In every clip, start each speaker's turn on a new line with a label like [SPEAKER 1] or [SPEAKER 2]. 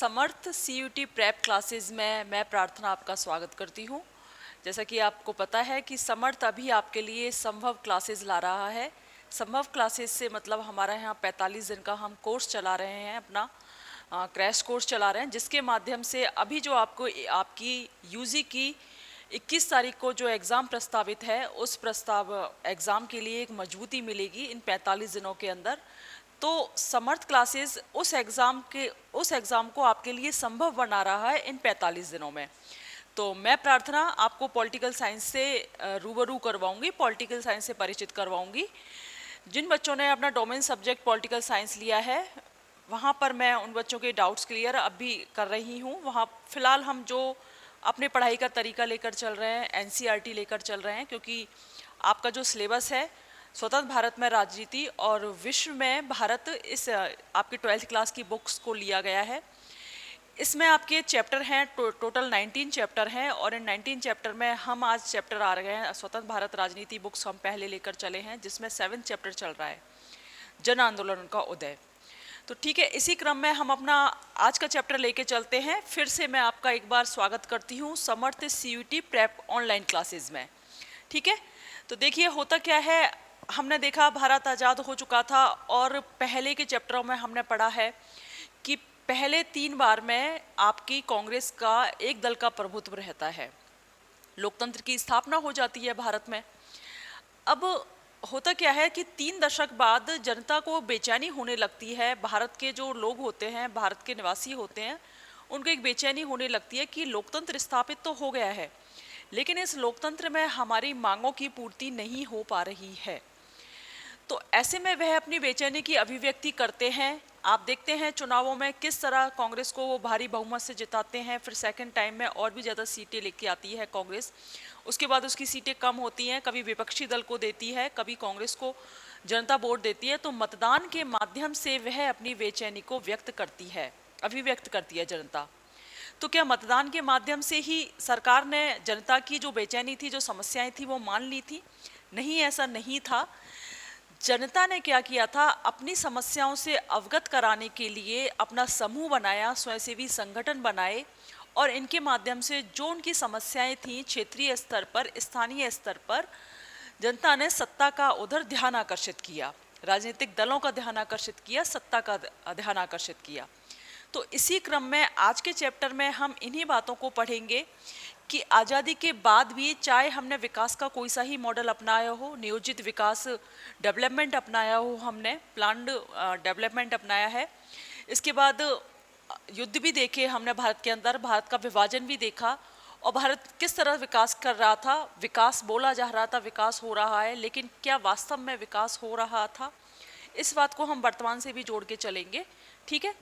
[SPEAKER 1] समर्थ CUT prep classes में मैं प्रार्थना आपका स्वागत करती हूँ। जैसा कि आपको पता है कि समर्थ अभी आपके लिए संभव क्लासेस ला रहा है। संभव क्लासेस से मतलब हमारा यहाँ 45 दिन का हम कोर्स चला रहे हैं, अपना क्रैश कोर्स चला रहे हैं, जिसके माध्यम से अभी जो आपको आपकी यूजी की 21 तारीख को जो एग्ज़ाम प्रस्तावित है, उस प्रस्ताव एग्ज़ाम के लिए एक मजबूती मिलेगी इन 45 दिनों के अंदर। तो समर्थ क्लासेस उस एग्ज़ाम को आपके लिए संभव बना रहा है इन 45 दिनों में। तो मैं प्रार्थना आपको पॉलिटिकल साइंस से रूबरू करवाऊंगी, पॉलिटिकल साइंस से परिचित करवाऊंगी। जिन बच्चों ने अपना डोमेन सब्जेक्ट पॉलिटिकल साइंस लिया है, वहाँ पर मैं उन बच्चों के डाउट्स क्लियर अब भी कर रही हूँ। वहाँ फ़िलहाल हम जो अपने पढ़ाई का तरीका लेकर चल रहे हैं, एनसीईआरटी लेकर चल रहे हैं, क्योंकि आपका जो सिलेबस है स्वतंत्र भारत में राजनीति और विश्व में भारत, इस आपके 12th क्लास की बुक्स को लिया गया है। इसमें आपके चैप्टर हैं, टोटल 19 चैप्टर हैं, और इन 19 चैप्टर में हम आज चैप्टर आ रहे हैं स्वतंत्र भारत राजनीति बुक्स हम पहले लेकर चले हैं, जिसमें 7th चैप्टर चल रहा है, जन आंदोलन का उदय। तो ठीक है, इसी क्रम में हम अपना आज का चैप्टर लेके चलते हैं। फिर से मैं आपका एक बार स्वागत करती हूँ समर्थ सीयूटी प्रेप ऑनलाइन क्लासेस में। ठीक है, तो देखिए होता क्या है, हमने देखा भारत आज़ाद हो चुका था और पहले के चैप्टरों में हमने पढ़ा है कि पहले 3 बार में आपकी कांग्रेस का एक दल का प्रभुत्व रहता है, लोकतंत्र की स्थापना हो जाती है भारत में। अब होता क्या है कि 3 दशक बाद जनता को बेचैनी होने लगती है। भारत के जो लोग होते हैं, भारत के निवासी होते हैं, उनको एक बेचैनी होने लगती है कि लोकतंत्र स्थापित तो हो गया है, लेकिन इस लोकतंत्र में हमारी मांगों की पूर्ति नहीं हो पा रही है। तो ऐसे में वह अपनी बेचैनी की अभिव्यक्ति करते हैं। आप देखते हैं चुनावों में किस तरह कांग्रेस को वो भारी बहुमत से जिताते हैं, फिर सेकंड टाइम में और भी ज़्यादा सीटें लेके आती है कांग्रेस। उसके बाद उसकी सीटें कम होती हैं, कभी विपक्षी दल को देती है, कभी कांग्रेस को जनता वोट देती है। तो मतदान के माध्यम से वह अपनी बेचैनी को व्यक्त करती है, अभिव्यक्त करती है जनता। तो क्या मतदान के माध्यम से ही सरकार ने जनता की जो बेचैनी थी, जो समस्याएं थी, वो मान ली थी? नहीं, ऐसा नहीं था। जनता ने क्या किया था, अपनी समस्याओं से अवगत कराने के लिए अपना समूह बनाया, स्वयंसेवी संगठन बनाए, और इनके माध्यम से जो उनकी समस्याएं थीं क्षेत्रीय स्तर पर, स्थानीय स्तर पर, जनता ने सत्ता का उधर ध्यान आकर्षित किया, राजनीतिक दलों का ध्यान आकर्षित किया, सत्ता का ध्यान आकर्षित किया। तो इसी क्रम में आज के चैप्टर में हम इन्हीं बातों को पढ़ेंगे कि आज़ादी के बाद भी चाहे हमने विकास का कोई सा ही मॉडल अपनाया हो, नियोजित विकास, डेवलपमेंट अपनाया हो, हमने प्लान्ड डेवलपमेंट अपनाया है, इसके बाद युद्ध भी देखे हमने भारत के अंदर, भारत का विभाजन भी देखा, और भारत किस तरह विकास कर रहा था। विकास बोला जा रहा था, विकास हो रहा है, लेकिन क्या वास्तव में विकास हो रहा था? इस बात को हम वर्तमान से भी जोड़ के चलेंगे। ठीक है,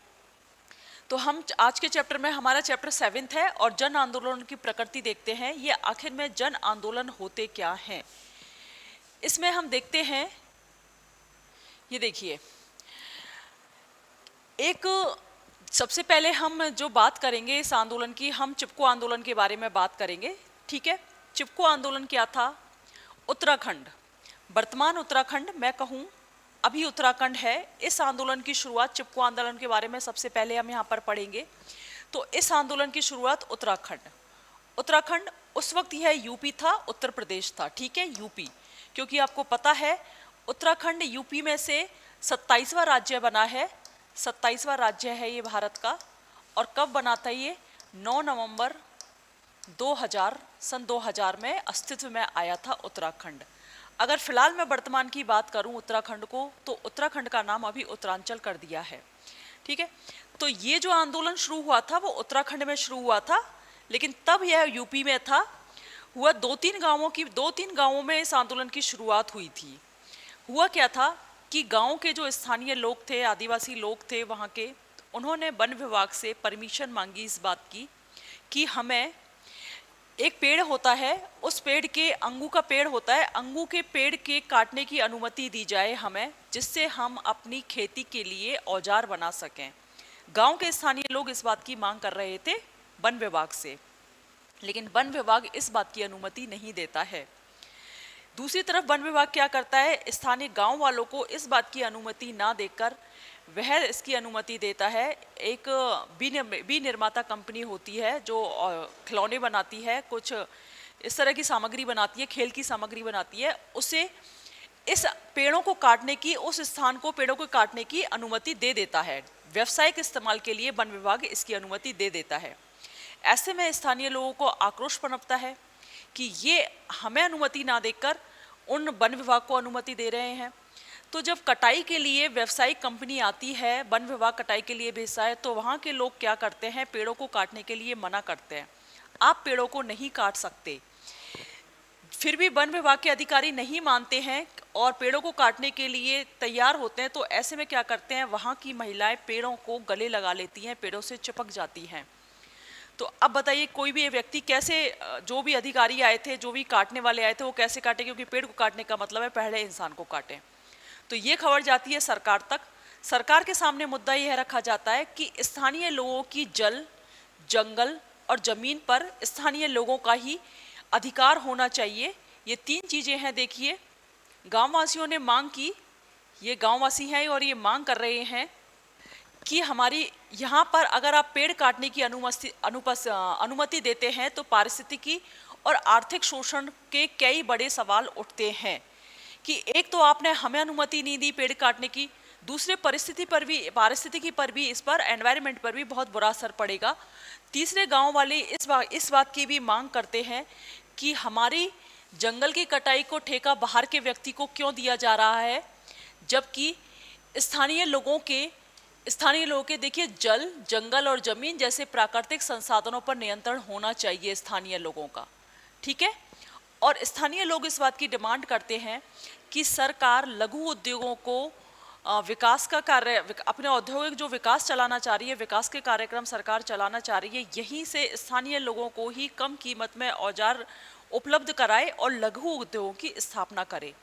[SPEAKER 1] तो हम आज के चैप्टर में, हमारा चैप्टर 7th है, और जन आंदोलन की प्रकृति देखते हैं। ये आखिर में जन आंदोलन होते क्या हैं, इसमें हम देखते हैं। ये देखिए, एक सबसे पहले हम जो बात करेंगे इस आंदोलन की, हम चिपको आंदोलन के बारे में बात करेंगे। ठीक है, चिपको आंदोलन क्या था? उत्तराखंड, वर्तमान उत्तराखंड मैं कहूँ, अभी उत्तराखंड है। इस आंदोलन की शुरुआत, चिपको आंदोलन के बारे में सबसे पहले हम यहाँ पर पढ़ेंगे। तो इस आंदोलन की शुरुआत उत्तराखंड उस वक्त यह यूपी था, उत्तर प्रदेश था। ठीक है, यूपी, क्योंकि आपको पता है उत्तराखंड यूपी में से 27वां राज्य बना है, 27वां राज्य है ये भारत का। और कब बना था ये? 9 नवंबर 2000, सन 2000 में अस्तित्व में आया था उत्तराखंड। अगर फिलहाल मैं वर्तमान की बात करूं उत्तराखंड को, तो उत्तराखंड का नाम अभी उत्तरांचल कर दिया है। ठीक है, तो ये जो आंदोलन शुरू हुआ था वो उत्तराखंड में शुरू हुआ था, लेकिन तब यह यूपी में था। हुआ 2-3 गांवों में इस आंदोलन की शुरुआत हुई थी। हुआ क्या था कि गांव के जो स्थानीय लोग थे, आदिवासी लोग थे वहाँ के, उन्होंने वन विभाग से परमिशन मांगी इस बात की कि हमें एक पेड़ होता है, उस पेड़ के, अंगू का पेड़ होता है, अंगू के पेड़ के काटने की अनुमति दी जाए हमें, जिससे हम अपनी खेती के लिए औजार बना सकें। गांव के स्थानीय लोग इस बात की मांग कर रहे थे वन विभाग से, लेकिन वन विभाग इस बात की अनुमति नहीं देता है। दूसरी तरफ वन विभाग क्या करता है, स्थानीय गांव वालों को इस बात की अनुमति ना देकर वह इसकी अनुमति देता है, एक विनिर्माता कंपनी होती है जो खिलौने बनाती है, कुछ इस तरह की सामग्री बनाती है, खेल की सामग्री बनाती है, उसे इस पेड़ों को काटने की, उस स्थान को पेड़ों को काटने की अनुमति दे देता है। व्यावसायिक इस्तेमाल के लिए वन विभाग इसकी अनुमति दे देता है। ऐसे में स्थानीय लोगों को आक्रोश पनपता है कि ये हमें अनुमति ना देकर उन वन विभाग को अनुमति दे रहे हैं। तो जब कटाई के लिए व्यावसायिक कंपनी आती है, वन विभाग कटाई के लिए भेजता है, तो वहाँ के लोग क्या करते हैं, पेड़ों को काटने के लिए मना करते हैं, आप पेड़ों को नहीं काट सकते। फिर भी वन विभाग के अधिकारी नहीं मानते हैं और पेड़ों को काटने के लिए तैयार होते हैं। तो ऐसे में क्या करते हैं, वहाँ की महिलाएं पेड़ों को गले लगा लेती हैं, पेड़ों से चिपक जाती हैं। तो अब बताइए कोई भी व्यक्ति कैसे, जो भी अधिकारी आए थे, जो भी काटने वाले आए थे, वो कैसे काटे, क्योंकि पेड़ को काटने का मतलब है पहले इंसान को काटें। तो ये खबर जाती है सरकार तक। सरकार के सामने मुद्दा यह रखा जाता है कि स्थानीय लोगों की जल, जंगल और जमीन पर स्थानीय लोगों का ही अधिकार होना चाहिए। ये तीन चीजें हैं। देखिए, गांववासियों ने मांग की, ये गांववासी हैं और ये मांग कर रहे हैं कि हमारी यहाँ पर अगर आप पेड़ काटने की अनुमति देते हैं तो पारिस्थितिकी और आर्थिक शोषण के कई बड़े सवाल उठते हैं कि एक तो आपने हमें अनुमति नहीं दी पेड़ काटने की, दूसरे पारिस्थितिकी पर भी, इस पर एनवायरनमेंट पर भी बहुत बुरा असर पड़ेगा। तीसरे गांव वाले इस बात की भी मांग करते हैं कि हमारी जंगल की कटाई को ठेका बाहर के व्यक्ति को क्यों दिया जा रहा है, जबकि स्थानीय लोगों के देखिए जल, जंगल और जमीन जैसे प्राकृतिक संसाधनों पर नियंत्रण होना चाहिए स्थानीय लोगों का, ठीक है। और स्थानीय लोग इस बात की डिमांड करते हैं कि सरकार लघु उद्योगों को विकास का कार्य, अपने औद्योगिक जो विकास चलाना चाह रही है, विकास के कार्यक्रम सरकार चलाना चाह रही है, यहीं से स्थानीय लोगों को ही कम कीमत में औजार उपलब्ध कराए और लघु उद्योगों की स्थापना करे।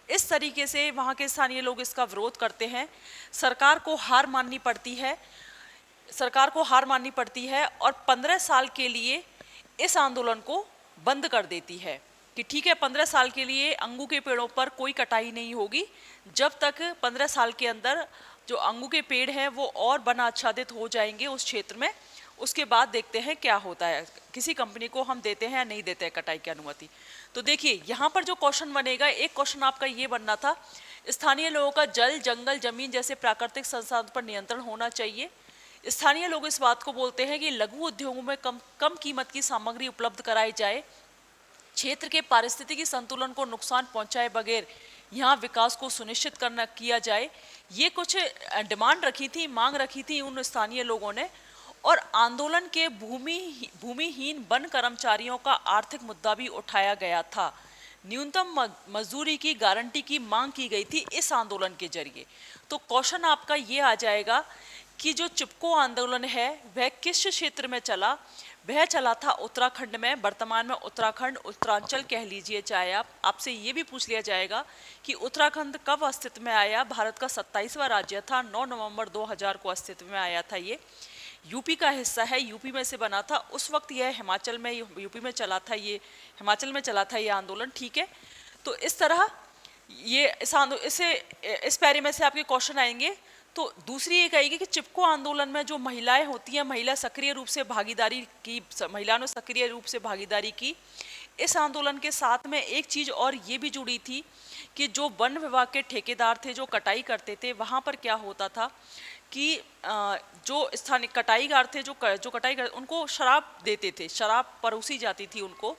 [SPEAKER 1] इस तरीके से वहाँ के स्थानीय लोग इसका विरोध करते हैं। सरकार को हार माननी पड़ती है और 15 साल के लिए इस आंदोलन को बंद कर देती है कि ठीक है, 15 साल के लिए अंगू के पेड़ों पर कोई कटाई नहीं होगी। जब तक 15 साल के अंदर जो अंगू के पेड़ हैं वो और वन आच्छादित हो जाएंगे उस क्षेत्र में, उसके बाद देखते हैं क्या होता है, किसी कंपनी को हम देते हैं या नहीं देते हैं कटाई की अनुमति। तो देखिए यहाँ पर जो क्वेश्चन बनेगा, एक क्वेश्चन आपका ये बनना था, स्थानीय लोगों का जल, जंगल, जमीन जैसे प्राकृतिक संसाधन पर नियंत्रण होना चाहिए। स्थानीय लोग इस बात को बोलते हैं कि लघु उद्योगों में कम कीमत की सामग्री उपलब्ध कराई जाए, क्षेत्र के पारिस्थितिकी संतुलन को नुकसान पहुंचाए बगैर यहाँ विकास को सुनिश्चित किया जाए। ये कुछ डिमांड रखी थी, मांग रखी थी उन स्थानीय लोगों ने। और आंदोलन के भूमिहीन वन कर्मचारियों का आर्थिक मुद्दा भी उठाया गया था। न्यूनतम मजदूरी की गारंटी की मांग की गई थी इस आंदोलन के जरिए। तो क्वेश्चन आपका ये आ जाएगा कि जो चिपको आंदोलन है वह किस क्षेत्र में चला। वह चला था उत्तराखंड में। वर्तमान में उत्तराखंड, उत्तरांचल कह लीजिए चाहे आप। आपसे ये भी पूछ लिया जाएगा कि उत्तराखंड कब अस्तित्व में आया। भारत का 27वां राज्य था, 9 नवंबर 2000 को अस्तित्व में आया था। ये यूपी का हिस्सा है, यूपी में से बना था। उस वक्त यह हिमाचल में, यूपी में चला था, ये हिमाचल में चला था ये आंदोलन, ठीक है। तो इस तरह ये इस पैरे में से आपके क्वेश्चन आएंगे। तो दूसरी एक आएगी कि चिपको आंदोलन में जो महिलाएं होती हैं, महिलाओं ने सक्रिय रूप से भागीदारी की। इस आंदोलन के साथ में एक चीज और ये भी जुड़ी थी कि जो वन विभाग के ठेकेदार थे जो कटाई करते थे, वहां पर क्या होता था कि जो स्थानीय कटाईगार थे, जो कटाई कर, उनको शराब देते थे, शराब परोसी जाती थी उनको।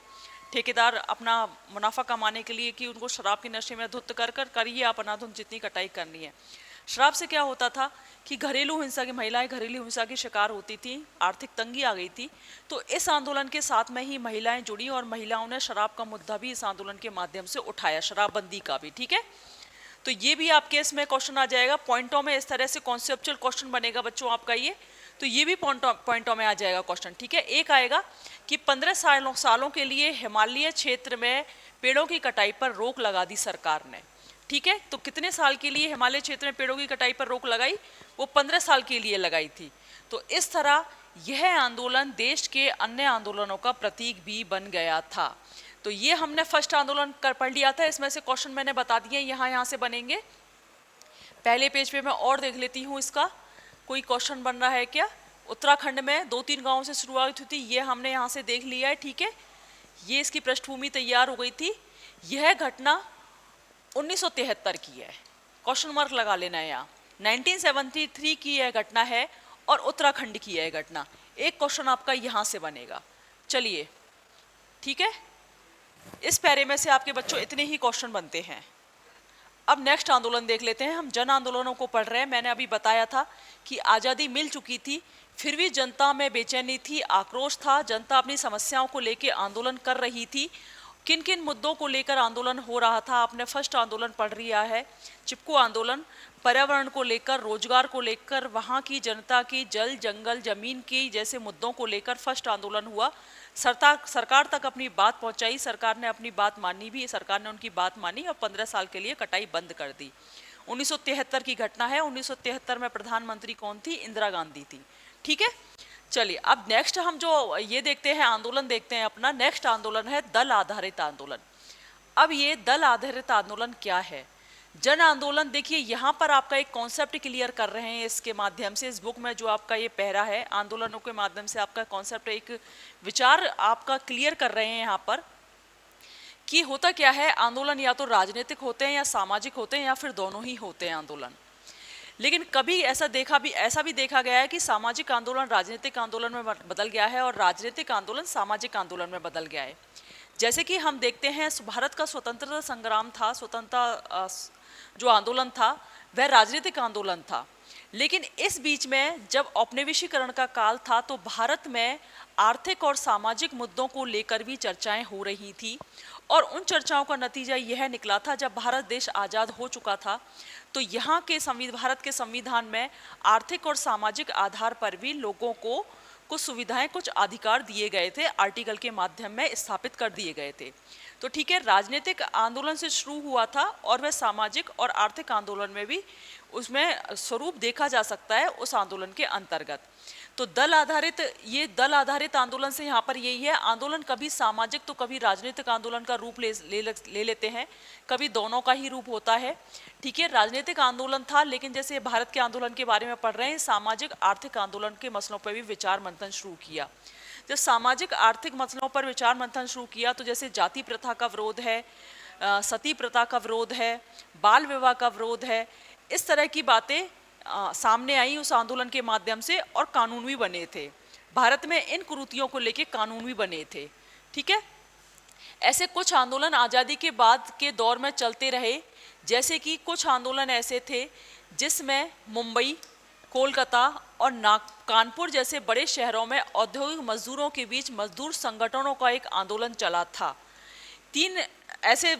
[SPEAKER 1] ठेकेदार अपना मुनाफा कमाने के लिए कि उनको शराब के नशे में धुत कर करिए आप अनाधुन जितनी कटाई करनी है। शराब से क्या होता था कि महिलाएं घरेलू हिंसा की शिकार होती थी, आर्थिक तंगी आ गई थी। तो इस आंदोलन के साथ में ही महिलाएं जुड़ी और महिलाओं ने शराब का मुद्दा भी इस आंदोलन के माध्यम से उठाया, शराबबंदी का भी, ठीक है। तो ये भी आपके इसमें क्वेश्चन आ जाएगा पॉइंटों में। इस तरह से कॉन्सेप्चुअल क्वेश्चन बनेगा बच्चों आपका ये। तो ये भी पॉइंटों में आ जाएगा क्वेश्चन, ठीक है। एक आएगा कि 15 सालों के लिए हिमालय क्षेत्र में पेड़ों की कटाई पर रोक लगा दी सरकार ने, ठीक है। तो कितने साल के लिए हिमालय क्षेत्र में पेड़ों की कटाई पर रोक लगाई? वो 15 साल के लिए लगाई थी। तो इस तरह यह आंदोलन देश के अन्य आंदोलनों का प्रतीक भी बन गया था। तो ये हमने फर्स्ट आंदोलन कर पढ़ लिया था, इसमें से क्वेश्चन मैंने बता दिए यहाँ से बनेंगे। पहले पेज पे मैं और देख लेती हूँ इसका कोई क्वेश्चन बन रहा है क्या। उत्तराखंड में 2-3 गांवों से शुरुआत हुई थी, ये हमने यहाँ से देख लिया है, ठीक है। ये इसकी पृष्ठभूमि तैयार हो गई थी। यह घटना 1973 की है, क्वेश्चन मार्क लगा लेना है यहाँ। 1973 की यह घटना है और उत्तराखंड की यह घटना। एक क्वेश्चन आपका यहाँ से बनेगा। चलिए ठीक है, इस पैरे में से आपके बच्चों इतने ही क्वेश्चन बनते हैं। अब नेक्स्ट आंदोलन देख लेते हैं। हम जन आंदोलनों को पढ़ रहे हैं। मैंने अभी बताया था कि आज़ादी मिल चुकी थी, फिर भी जनता में बेचैनी थी, आक्रोश था, जनता अपनी समस्याओं को लेकर आंदोलन कर रही थी। किन किन मुद्दों को लेकर आंदोलन हो रहा था आपने फर्स्ट आंदोलन पढ़ लिया है। चिपको आंदोलन, पर्यावरण को लेकर, रोजगार को लेकर, वहाँ की जनता की जल जंगल जमीन की जैसे मुद्दों को लेकर फर्स्ट आंदोलन हुआ। सरकार तक अपनी बात पहुंचाई, सरकार ने अपनी बात मानी भी, सरकार ने उनकी बात मानी और 15 साल के लिए कटाई बंद कर दी। 1973 की घटना है। 1973 में प्रधानमंत्री कौन थी? इंदिरा गांधी थी, ठीक है। चलिए अब नेक्स्ट हम जो ये देखते हैं आंदोलन देखते हैं अपना। नेक्स्ट आंदोलन है दल आधारित आंदोलन। अब ये दल आधारित आंदोलन क्या है? जन आंदोलन, देखिए यहाँ पर आपका एक कॉन्सेप्ट क्लियर कर रहे हैं इसके माध्यम से। इस बुक में जो आपका ये पहरा है आंदोलनों के माध्यम से आपका कॉन्सेप्ट, एक विचार आपका क्लियर कर रहे हैं यहाँ पर कि होता क्या है। आंदोलन या तो राजनीतिक होते हैं या सामाजिक होते हैं या फिर दोनों ही होते हैं आंदोलन। लेकिन कभी ऐसा भी देखा गया है कि सामाजिक आंदोलन राजनीतिक आंदोलन में बदल गया है और राजनीतिक आंदोलन सामाजिक आंदोलन में बदल गया है। जैसे कि हम देखते हैं भारत का स्वतंत्रता संग्राम था, स्वतंत्रता जो आंदोलन था वह राजनीतिक आंदोलन था। लेकिन इस बीच में जब औपनिवेशीकरण का काल था तो भारत में आर्थिक और सामाजिक मुद्दों को लेकर भी चर्चाएं हो रही थी और उन चर्चाओं का नतीजा यह निकला था, जब भारत देश आज़ाद हो चुका था तो यहाँ के भारत के संविधान में आर्थिक और सामाजिक आधार पर भी लोगों को कुछ सुविधाएं, कुछ अधिकार दिए गए थे, आर्टिकल के माध्यम में स्थापित कर दिए गए थे। तो ठीक है, राजनीतिक आंदोलन से शुरू हुआ था और वह सामाजिक और आर्थिक आंदोलन में भी उसमें स्वरूप देखा जा सकता है उस आंदोलन के अंतर्गत। तो दल आधारित आंदोलन से यहाँ पर यही है, आंदोलन कभी सामाजिक तो कभी राजनीतिक आंदोलन का रूप ले लेते हैं, कभी दोनों का ही रूप होता है, ठीक है। राजनीतिक आंदोलन था, लेकिन जैसे भारत के आंदोलन के बारे में पढ़ रहे हैं, सामाजिक आर्थिक आंदोलन के मसलों पर भी विचार मंथन शुरू किया। जब सामाजिक आर्थिक मसलों पर विचार मंथन शुरू किया तो जैसे जाति प्रथा का विरोध है, सती प्रथा का विरोध है, बाल विवाह का विरोध है, इस तरह की बातें सामने आई उस आंदोलन के माध्यम से और कानून भी बने थे। भारत में इन कुरीतियों को लेकर कानून भी बने थे, ठीक है। ऐसे कुछ आंदोलन आज़ादी के बाद के दौर में चलते रहे। जैसे कि कुछ आंदोलन ऐसे थे जिसमें मुंबई, कोलकाता और कानपुर जैसे बड़े शहरों में औद्योगिक मजदूरों के बीच मजदूर संगठनों का एक आंदोलन चला था। 3 ऐसे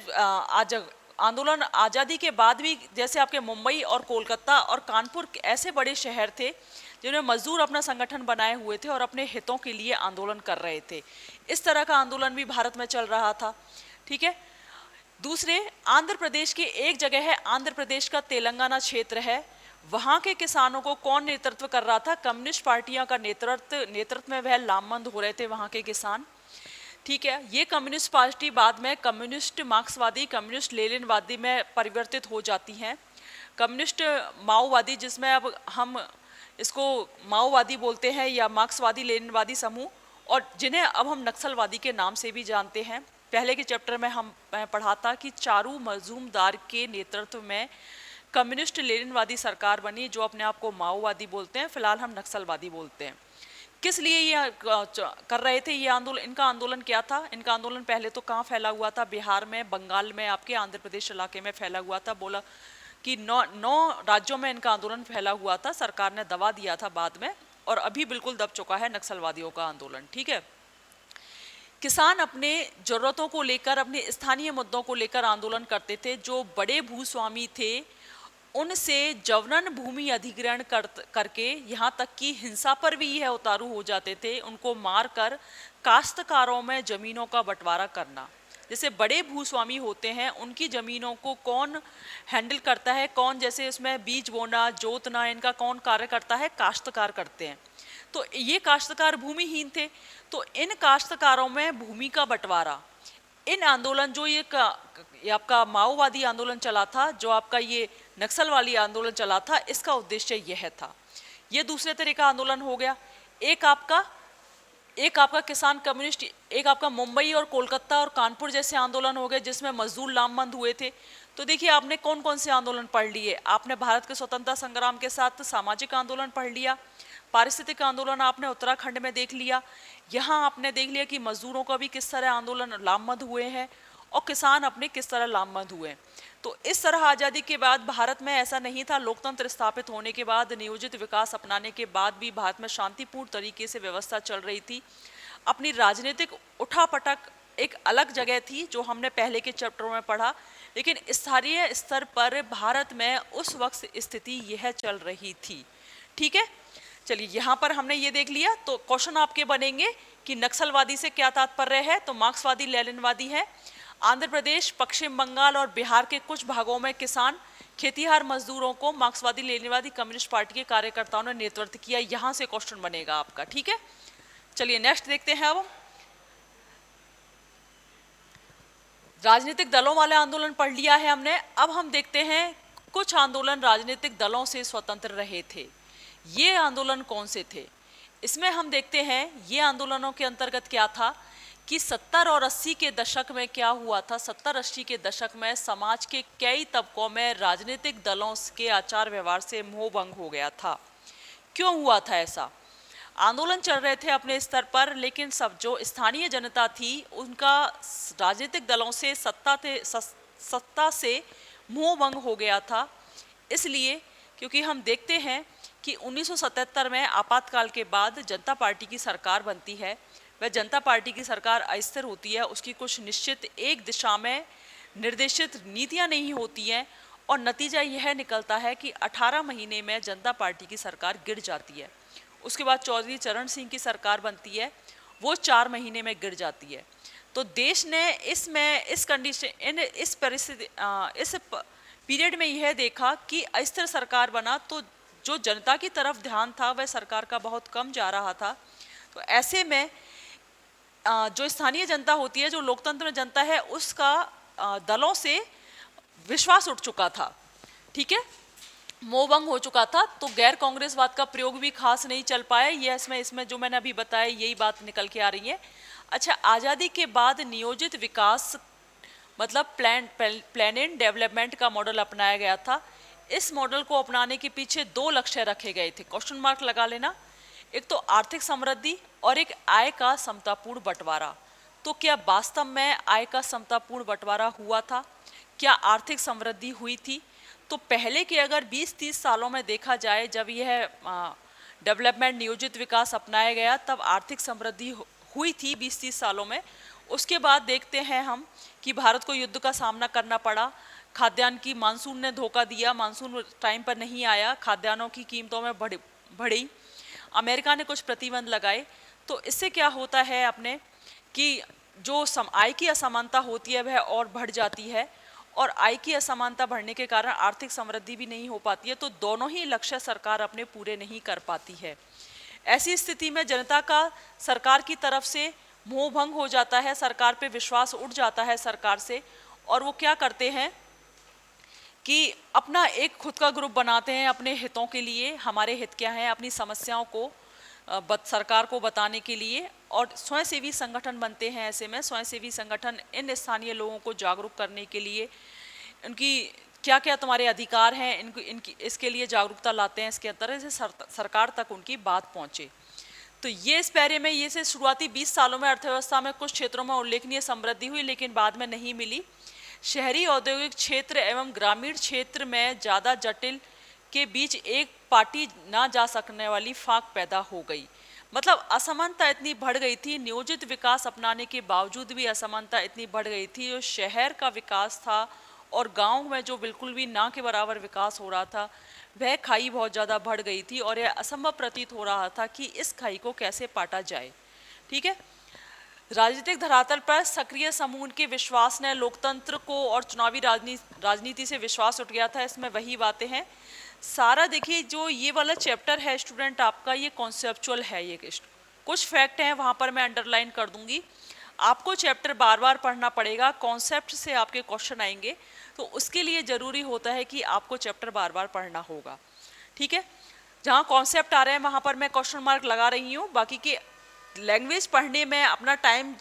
[SPEAKER 1] आंदोलन आज़ादी के बाद भी, जैसे आपके मुंबई और कोलकाता और कानपुर ऐसे बड़े शहर थे जिन्होंने मजदूर अपना संगठन बनाए हुए थे और अपने हितों के लिए आंदोलन कर रहे थे। इस तरह का आंदोलन भी भारत में चल रहा था, ठीक है। दूसरे, आंध्र प्रदेश की एक जगह है, आंध्र प्रदेश का तेलंगाना क्षेत्र है, वहाँ के किसानों को कौन नेतृत्व कर रहा था? कम्युनिस्ट पार्टियां का नेतृत्व में वह लामबंद हो रहे थे वहाँ के किसान, ठीक है। ये कम्युनिस्ट पार्टी बाद में कम्युनिस्ट मार्क्सवादी, कम्युनिस्ट लेनिनवादी में परिवर्तित हो जाती हैं। कम्युनिस्ट माओवादी, जिसमें अब हम इसको माओवादी बोलते हैं या मार्क्सवादी लेनिनवादी समूह, और जिन्हें अब हम नक्सलवादी के नाम से भी जानते हैं। पहले के चैप्टर में मैं पढ़ा था कि चारू मजूमदार के नेतृत्व में कम्युनिस्ट लेनिनवादी सरकार बनी जो अपने आप को माओवादी बोलते हैं, फिलहाल हम नक्सलवादी बोलते हैं। किस लिए ये कर रहे थे ये आंदोलन? इनका आंदोलन क्या था? इनका आंदोलन पहले तो कहाँ फैला हुआ था? बिहार में, बंगाल में, आपके आंध्र प्रदेश इलाके में फैला हुआ था। बोला कि 9 राज्यों में इनका आंदोलन फैला हुआ था। सरकार ने दबा दिया था बाद में, और अभी बिल्कुल दब चुका है नक्सलवादियों का आंदोलन, ठीक है। किसान अपने जरूरतों को लेकर, अपने स्थानीय मुद्दों को लेकर आंदोलन करते थे। जो बड़े भूस्वामी थे उनसे जबरन भूमि अधिग्रहण करके यहाँ तक कि हिंसा पर भी यह उतारू हो जाते थे, उनको मारकर काश्तकारों में जमीनों का बंटवारा करना। जैसे बड़े भूस्वामी होते हैं उनकी ज़मीनों को कौन हैंडल करता है, कौन जैसे उसमें बीज बोना, जोतना, इनका कौन कार्य करता है? काश्तकार करते हैं। तो ये काश्तकार भूमिहीन थे, तो इन काश्तकारों में भूमि का बंटवारा, इन आंदोलन जो ये आपका माओवादी आंदोलन चला था, जो आपका ये नक्सलवादी आंदोलन चला था, इसका उद्देश्य यह था। ये दूसरे तरह का आंदोलन हो गया। एक आपका किसान कम्युनिस्ट, एक आपका मुंबई और कोलकाता और कानपुर जैसे आंदोलन हो गए जिसमें मजदूर लामबंद हुए थे। तो देखिए आपने कौन कौन से आंदोलन पढ़ लिए। आपने भारत के स्वतंत्रता संग्राम के साथ सामाजिक आंदोलन पढ़ लिया, पारिस्थितिक आंदोलन आपने उत्तराखंड में देख लिया, यहाँ आपने देख लिया कि मजदूरों का भी किस तरह आंदोलन लामबंद हुए हैं और किसान अपने किस तरह लामबंद हुए हैं। तो इस तरह आज़ादी के बाद भारत में ऐसा नहीं था। लोकतंत्र स्थापित होने के बाद, नियोजित विकास अपनाने के बाद भी भारत में शांतिपूर्ण तरीके से व्यवस्था चल रही थी। अपनी राजनीतिक उठापटक एक अलग जगह थी जो हमने पहले के चैप्टरों में पढ़ा, लेकिन स्थानीय स्तर पर भारत में उस वक्त स्थिति यह चल रही थी। ठीक है, चलिए यहाँ पर हमने ये देख लिया। तो क्वेश्चन आपके बनेंगे कि नक्सलवादी से क्या तात्पर्य है, तो मार्क्सवादी लेनिनवादी है। आंध्र प्रदेश, पश्चिम बंगाल और बिहार के कुछ भागों में किसान खेतीहार मजदूरों को मार्क्सवादी लेनिनवादी कम्युनिस्ट पार्टी के कार्यकर्ताओं ने नेतृत्व किया। यहाँ से क्वेश्चन बनेगा आपका। ठीक है, चलिए नेक्स्ट देखते हैं। अब राजनीतिक दलों वाले आंदोलन पढ़ लिया है हमने। अब हम देखते हैं कुछ आंदोलन राजनीतिक दलों से स्वतंत्र रहे थे। ये आंदोलन कौन से थे, इसमें हम देखते हैं ये आंदोलनों के अंतर्गत क्या था कि 70 और 80 के दशक में क्या हुआ था। 70-80 के दशक में समाज के कई तबकों में राजनीतिक दलों के आचार व्यवहार से मोह भंग हो गया था। क्यों हुआ था ऐसा? आंदोलन चल रहे थे अपने स्तर पर, लेकिन सब जो स्थानीय जनता थी उनका राजनीतिक दलों से सत्ता से मोह भंग हो गया था। इसलिए क्योंकि हम देखते हैं कि 1977 में आपातकाल के बाद जनता पार्टी की सरकार बनती है। वह जनता पार्टी की सरकार अस्थिर होती है, उसकी कुछ निश्चित एक दिशा में निर्देशित नीतियां नहीं होती हैं और नतीजा यह निकलता है कि 18 महीने में जनता पार्टी की सरकार गिर जाती है। उसके बाद चौधरी चरण सिंह की सरकार बनती है, वो 4 महीने में गिर जाती है। तो देश ने इस कंडीशन इस परिस्थिति इस पीरियड में यह देखा कि अस्थिर सरकार बना तो जो जनता की तरफ ध्यान था वह सरकार का बहुत कम जा रहा था। तो ऐसे में जो स्थानीय जनता होती है, जो लोकतंत्र में जनता है, उसका दलों से विश्वास उठ चुका था। ठीक है, मोह भंग हो चुका था। तो गैर कांग्रेसवाद का प्रयोग भी खास नहीं चल पाया। ये इसमें जो मैंने अभी बताया यही बात निकल के आ रही है। अच्छा, आज़ादी के बाद नियोजित विकास मतलब प्लान डेवलपमेंट का मॉडल अपनाया गया था। इस मॉडल को अपनाने के पीछे 2 लक्ष्य रखे गए थे, क्वेश्चन मार्क लगा लेना। एक तो आर्थिक समृद्धि और एक आय का समतापूर्ण बंटवारा। तो क्या वास्तव में आय का समतापूर्ण बंटवारा हुआ था? क्या आर्थिक समृद्धि हुई थी? तो पहले के अगर 20-30 सालों में देखा जाए, जब यह डेवलपमेंट नियोजित विकास अपनाया गया तब आर्थिक समृद्धि हुई थी 20-30 सालों में। उसके बाद देखते हैं हम कि भारत को युद्ध का सामना करना पड़ा। खाद्यान्न की मानसून ने धोखा दिया, मानसून टाइम पर नहीं आया, खाद्यान्नों की कीमतों में बढ़ी। अमेरिका ने कुछ प्रतिबंध लगाए। तो इससे क्या होता है अपने कि जो आय की असमानता होती है वह और बढ़ जाती है और आय की असमानता बढ़ने के कारण आर्थिक समृद्धि भी नहीं हो पाती है। तो दोनों ही लक्ष्य सरकार अपने पूरे नहीं कर पाती है। ऐसी स्थिति में जनता का सरकार की तरफ से मोह भंग हो जाता है, सरकार पे विश्वास उठ जाता है सरकार से, और वो क्या करते हैं कि अपना एक खुद का ग्रुप बनाते हैं अपने हितों के लिए। हमारे हित क्या हैं, अपनी समस्याओं को सरकार को बताने के लिए, और स्वयंसेवी संगठन बनते हैं। ऐसे में स्वयंसेवी संगठन इन स्थानीय लोगों को जागरूक करने के लिए, उनकी क्या क्या तुम्हारे अधिकार हैं इनकी इसके लिए जागरूकता लाते हैं। इसके तरह से सरकार तक उनकी बात पहुँचे। तो ये इस पैरे में ये से शुरुआती 20 सालों में अर्थव्यवस्था में कुछ क्षेत्रों में उल्लेखनीय समृद्धि हुई, लेकिन बाद में नहीं मिली। शहरी औद्योगिक क्षेत्र एवं ग्रामीण क्षेत्र में ज़्यादा जटिल के बीच एक पार्टी ना जा सकने वाली फाक पैदा हो गई। मतलब असमानता इतनी बढ़ गई थी, नियोजित विकास अपनाने के बावजूद भी असमानता इतनी बढ़ गई थी। जो शहर का विकास था और गांव में जो बिल्कुल भी ना के बराबर विकास हो रहा था, वह खाई बहुत ज़्यादा बढ़ गई थी और यह असंभव प्रतीत हो रहा था कि इस खाई को कैसे पाटा जाए। ठीक है, राजनीतिक धरातल पर सक्रिय समूह के विश्वास ने लोकतंत्र को और चुनावी राजनीति से विश्वास उठ गया था। इसमें वही बातें हैं सारा। देखिए, जो ये वाला चैप्टर है स्टूडेंट आपका, ये कॉन्सेप्चुअल है। ये कुछ फैक्ट हैं वहाँ पर मैं अंडरलाइन कर दूंगी। आपको चैप्टर बार बार पढ़ना पड़ेगा, कॉन्सेप्ट से आपके क्वेश्चन आएंगे, तो उसके लिए ज़रूरी होता है कि आपको चैप्टर बार बार पढ़ना होगा। ठीक है, जहाँ कॉन्सेप्ट आ रहे हैं वहाँ पर मैं क्वेश्चन मार्क लगा रही हूँ, बाकी के लैंग्वेज पढ़ने में अपना टाइम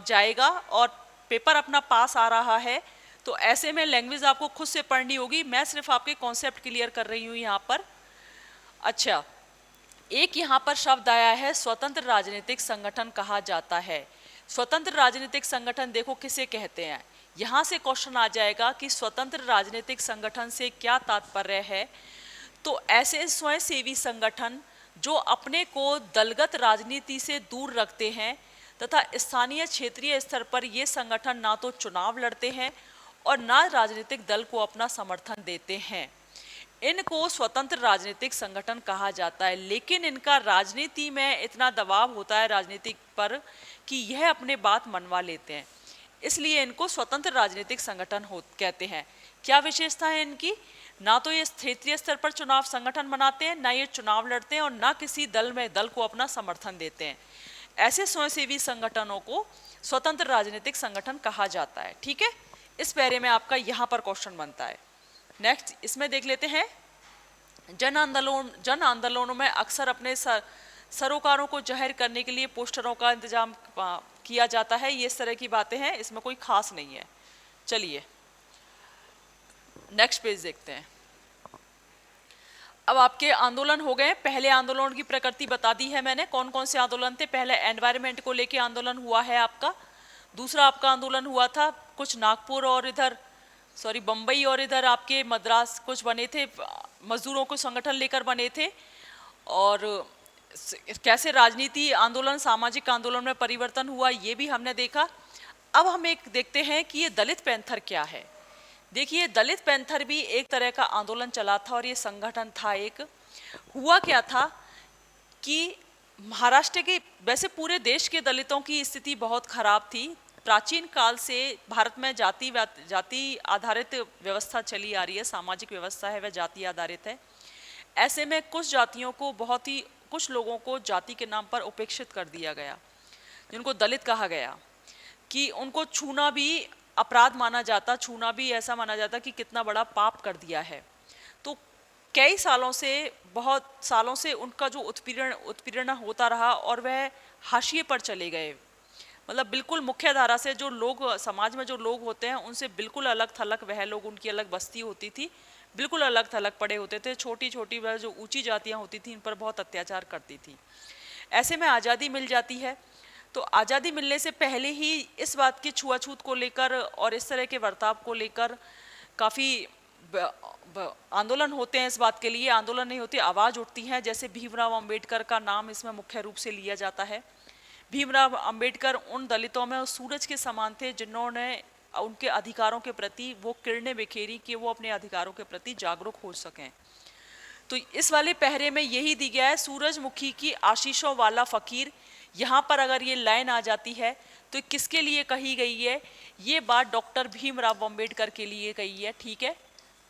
[SPEAKER 1] जाएगा और पेपर अपना पास आ रहा है, तो ऐसे में लैंग्वेज आपको खुद से पढ़नी होगी। मैं सिर्फ आपके कॉन्सेप्ट क्लियर कर रही हूँ यहाँ पर। अच्छा, एक यहाँ पर शब्द आया है, स्वतंत्र राजनीतिक संगठन कहा जाता है। स्वतंत्र राजनीतिक संगठन देखो किसे कहते हैं, यहाँ से क्वेश्चन आ जाएगा कि स्वतंत्र राजनीतिक संगठन से क्या तात्पर्य है। तो ऐसे स्वयंसेवी संगठन जो अपने को दलगत राजनीति से दूर रखते हैं तथा स्थानीय क्षेत्रीय स्तर पर ये संगठन ना तो चुनाव लड़ते हैं और ना राजनीतिक दल को अपना समर्थन देते हैं, इनको स्वतंत्र राजनीतिक संगठन कहा जाता है। लेकिन इनका राजनीति में इतना दबाव होता है राजनीतिक पर कि यह अपने बात मनवा लेते हैं, इसलिए इनको स्वतंत्र राजनीतिक संगठन कहते हैं। क्या विशेषता है इनकी? ना तो ये क्षेत्रीय स्तर पर चुनाव संगठन बनाते हैं, ना ये चुनाव लड़ते हैं और ना किसी दल को अपना समर्थन देते हैं। ऐसे स्वयंसेवी संगठनों को स्वतंत्र राजनीतिक संगठन कहा जाता है। ठीक है, इस पैरे में आपका यहाँ पर क्वेश्चन बनता है। नेक्स्ट इसमें देख लेते हैं, जन आंदोलनों में अक्सर अपने सरोकारों को जाहिर करने के लिए पोस्टरों का इंतजाम किया जाता है। ये इस तरह की बातें हैं, इसमें कोई खास नहीं है। चलिए नेक्स्ट पेज देखते हैं। अब आपके आंदोलन हो गए। पहले आंदोलन की प्रकृति बता दी है मैंने, कौन कौन से आंदोलन थे। पहले एनवायरनमेंट को लेके आंदोलन हुआ है आपका। दूसरा आपका आंदोलन हुआ था कुछ नागपुर और इधर बम्बई और इधर आपके मद्रास कुछ बने थे, मजदूरों को संगठन लेकर बने थे। और कैसे राजनीति आंदोलन सामाजिक आंदोलन में परिवर्तन हुआ ये भी हमने देखा। अब हम एक देखते हैं कि ये दलित पैंथर क्या है। देखिए, दलित पैंथर भी एक तरह का आंदोलन चला था और ये संगठन था एक। हुआ क्या था कि महाराष्ट्र के, वैसे पूरे देश के दलितों की स्थिति बहुत खराब थी। प्राचीन काल से भारत में जाति आधारित व्यवस्था चली आ रही है, सामाजिक व्यवस्था है वह जाति आधारित है। ऐसे में कुछ लोगों को जाति के नाम पर उपेक्षित कर दिया गया, जिनको दलित कहा गया, कि उनको छूना भी अपराध माना जाता, छूना भी ऐसा माना जाता कि कितना बड़ा पाप कर दिया है। तो कई बहुत सालों से उनका जो उत्पीड़न होता रहा और वह हाशिए पर चले गए। मतलब बिल्कुल मुख्य धारा से जो लोग, समाज में जो लोग होते हैं उनसे बिल्कुल अलग थलग वह लोग, उनकी अलग बस्ती होती थी, बिल्कुल अलग थलग पड़े होते थे। छोटी छोटी वह जो ऊंची जातियां होती थी इन पर बहुत अत्याचार करती थी। ऐसे में आज़ादी मिल जाती है। तो आज़ादी मिलने से पहले ही इस बात की छुआछूत को लेकर और इस तरह के बर्ताव को लेकर काफ़ी आंदोलन होते हैं। इस बात के लिए आंदोलन नहीं होती, आवाज़ उठती है। जैसे भीमराव अंबेडकर का नाम इसमें मुख्य रूप से लिया जाता है। भीमराव अंबेडकर उन दलितों में उस सूरज के समान थे जिन्होंने उनके अधिकारों के प्रति वो किरणें बिखेरी कि वो अपने अधिकारों के प्रति जागरूक हो सकें। तो इस वाले पहरे में यही दी गया है, सूरजमुखी की आशीषों वाला फकीर। यहाँ पर अगर ये लाइन आ जाती है तो किसके लिए कही गई है? ये बात डॉक्टर भीमराव अंबेडकर के लिए कही है। ठीक है,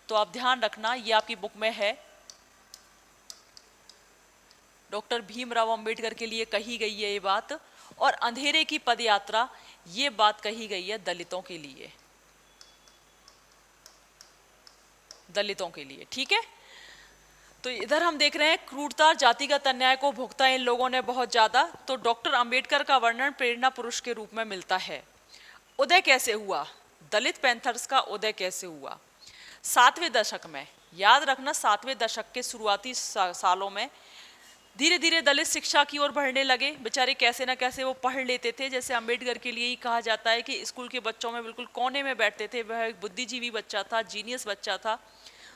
[SPEAKER 1] तो आप ध्यान रखना, ये आपकी बुक में है। डॉक्टर भीमराव अंबेडकर के लिए कही गई है ये बात। और अंधेरे की पदयात्रा, ये बात कही गई है दलितों के लिए, दलितों के लिए। ठीक है, तो इधर हम देख रहे हैं क्रूरता, जातिगत अन्याय को भुगता इन लोगों ने बहुत ज्यादा। तो डॉक्टर अंबेडकर का वर्णन प्रेरणा पुरुष के रूप में मिलता है। उदय कैसे हुआ? दलित पैंथर्स का उदय कैसे हुआ? 7वें दशक में, याद रखना 7वें दशक के शुरुआती सालों में धीरे धीरे दलित शिक्षा की ओर बढ़ने लगे। बेचारे कैसे ना कैसे वो पढ़ लेते थे। जैसे अंबेडकर के लिए ही कहा जाता है कि स्कूल के बच्चों में बिल्कुल कोने में बैठते थे। वह एक बुद्धिजीवी बच्चा था, जीनियस बच्चा था।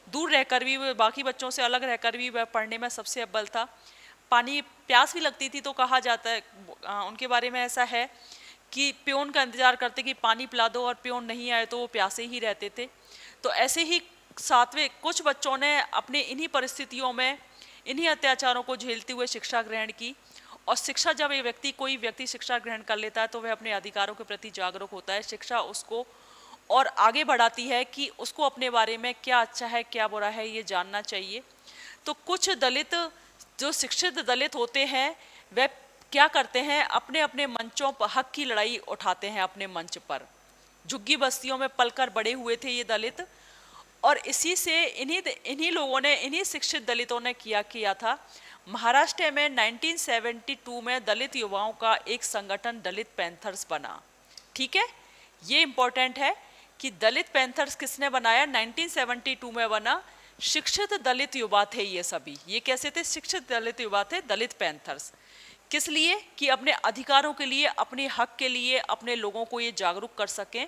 [SPEAKER 1] दूर रहकर भी, बाकी बच्चों से अलग रहकर भी वह पढ़ने में सबसे अव्वल था। पानी प्यास भी लगती थी तो कहा जाता है उनके बारे में ऐसा है कि प्योन का इंतजार करते कि पानी पिला दो, और प्योन नहीं आए तो वो प्यासे ही रहते थे। तो ऐसे ही 7वें कुछ बच्चों ने अपने इन्हीं परिस्थितियों में, इन्हीं अत्याचारों को झेलते हुए शिक्षा ग्रहण की। और शिक्षा, जब कोई व्यक्ति शिक्षा ग्रहण कर लेता है तो वह अपने अधिकारों के प्रति जागरूक होता है। शिक्षा उसको और आगे बढ़ाती है कि उसको अपने बारे में क्या अच्छा है क्या बुरा है ये जानना चाहिए। तो कुछ दलित, जो शिक्षित दलित होते हैं, वह क्या करते हैं, अपने अपने मंचों पर हक की लड़ाई उठाते हैं अपने मंच पर। झुग्गी बस्तियों में पलकर बड़े हुए थे ये दलित, और इसी से इन्हीं लोगों ने, इन्हीं शिक्षित दलितों ने किया था। महाराष्ट्र में 1972 में दलित युवाओं का एक संगठन दलित पैंथर्स बना। ठीक है, ये इंपॉर्टेंट है कि दलित पैंथर्स किसने बनाया, 1972 में बना। शिक्षित दलित युवा थे ये सभी। ये कैसे थे, शिक्षित दलित युवा थे दलित पैंथर्स। किस लिए, कि अपने अधिकारों के लिए, अपने हक के लिए, अपने लोगों को ये जागरूक कर सकें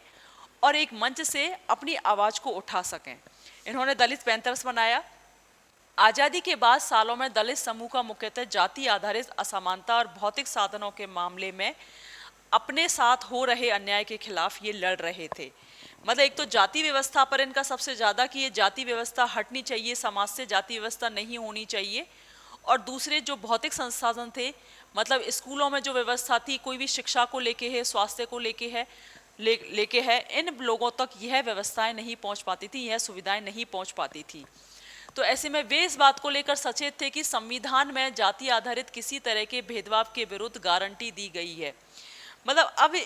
[SPEAKER 1] और एक मंच से अपनी आवाज को उठा सकें। इन्होंने दलित पैंथर्स बनाया। आज़ादी के बाद सालों में दलित समूह का मुख्यतः जाति आधारित असमानता और भौतिक साधनों के मामले में अपने साथ हो रहे अन्याय के खिलाफ ये लड़ रहे थे। मतलब एक तो जाति व्यवस्था पर इनका सबसे ज़्यादा कि ये जाति व्यवस्था हटनी चाहिए, समाज से जाति व्यवस्था नहीं होनी चाहिए। और दूसरे जो भौतिक संसाधन थे, मतलब स्कूलों में जो व्यवस्था थी, कोई भी शिक्षा को लेके है, स्वास्थ्य को लेके है, लेके है, इन लोगों तक यह व्यवस्थाएं नहीं पहुंच पाती थी, यह सुविधाएं नहीं पहुंच पाती थी। तो ऐसे में वे इस बात को लेकर सचेत थे कि संविधान में जाति आधारित किसी तरह के भेदभाव के विरुद्ध गारंटी दी गई है। मतलब अब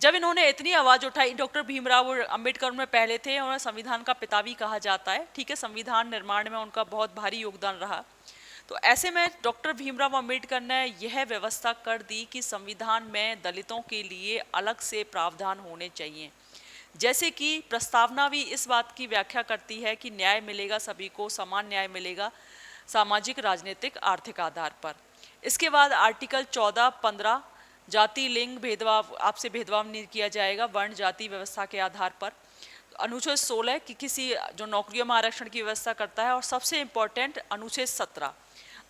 [SPEAKER 1] जब इन्होंने इतनी आवाज उठाई, डॉक्टर भीमराव अंबेडकर उनमें पहले थे, उन्हें संविधान का पिता भी कहा जाता है। ठीक है, संविधान निर्माण में उनका बहुत भारी योगदान रहा। तो ऐसे में डॉक्टर भीमराव अंबेडकर ने यह व्यवस्था कर दी कि संविधान में दलितों के लिए अलग से प्रावधान होने चाहिए। जैसे कि प्रस्तावना भी इस बात की व्याख्या करती है कि न्याय मिलेगा सभी को, समान न्याय मिलेगा सामाजिक, राजनीतिक, आर्थिक आधार पर। इसके बाद आर्टिकल 14, 15, जाति, लिंग भेदभाव, आपसे भेदभाव नहीं किया जाएगा वर्ण जाति व्यवस्था के आधार पर। अनुच्छेद 16 कि किसी जो नौकरियों में आरक्षण की व्यवस्था करता है। और सबसे इम्पोर्टेंट अनुच्छेद 17,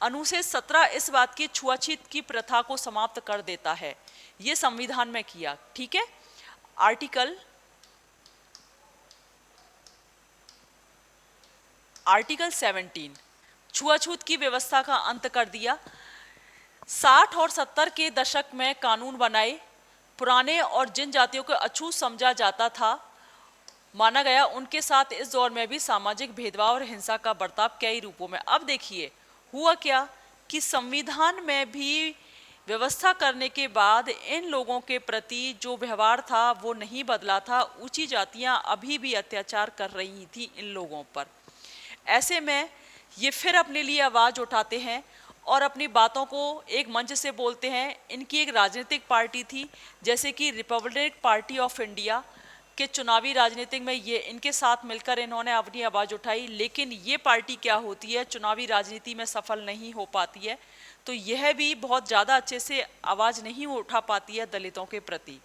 [SPEAKER 1] अनुच्छेद 17 इस बात की छुआछूत की प्रथा को समाप्त कर देता है। ये संविधान में किया। ठीक है, आर्टिकल 17 छुआछूत की व्यवस्था का अंत कर दिया। 60 और 70 के दशक में कानून बनाए। पुराने और जिन जातियों को अछूत समझा जाता था, माना गया, उनके साथ इस दौर में भी सामाजिक भेदभाव और हिंसा का बर्ताव कई रूपों में। अब देखिए हुआ क्या कि संविधान में भी व्यवस्था करने के बाद इन लोगों के प्रति जो व्यवहार था वो नहीं बदला था। ऊंची जातियां अभी भी अत्याचार कर रही थी इन लोगों पर। ऐसे में ये फिर अपने लिए आवाज उठाते हैं और अपनी बातों को एक मंच से बोलते हैं। इनकी एक राजनीतिक पार्टी थी, जैसे कि रिपब्लिक पार्टी ऑफ इंडिया के चुनावी राजनीतिक में ये इनके साथ मिलकर इन्होंने अपनी आवाज़ उठाई। लेकिन ये पार्टी क्या होती है, चुनावी राजनीति में सफल नहीं हो पाती है, तो यह भी बहुत ज़्यादा अच्छे से आवाज़ नहीं उठा पाती है दलितों के प्रति।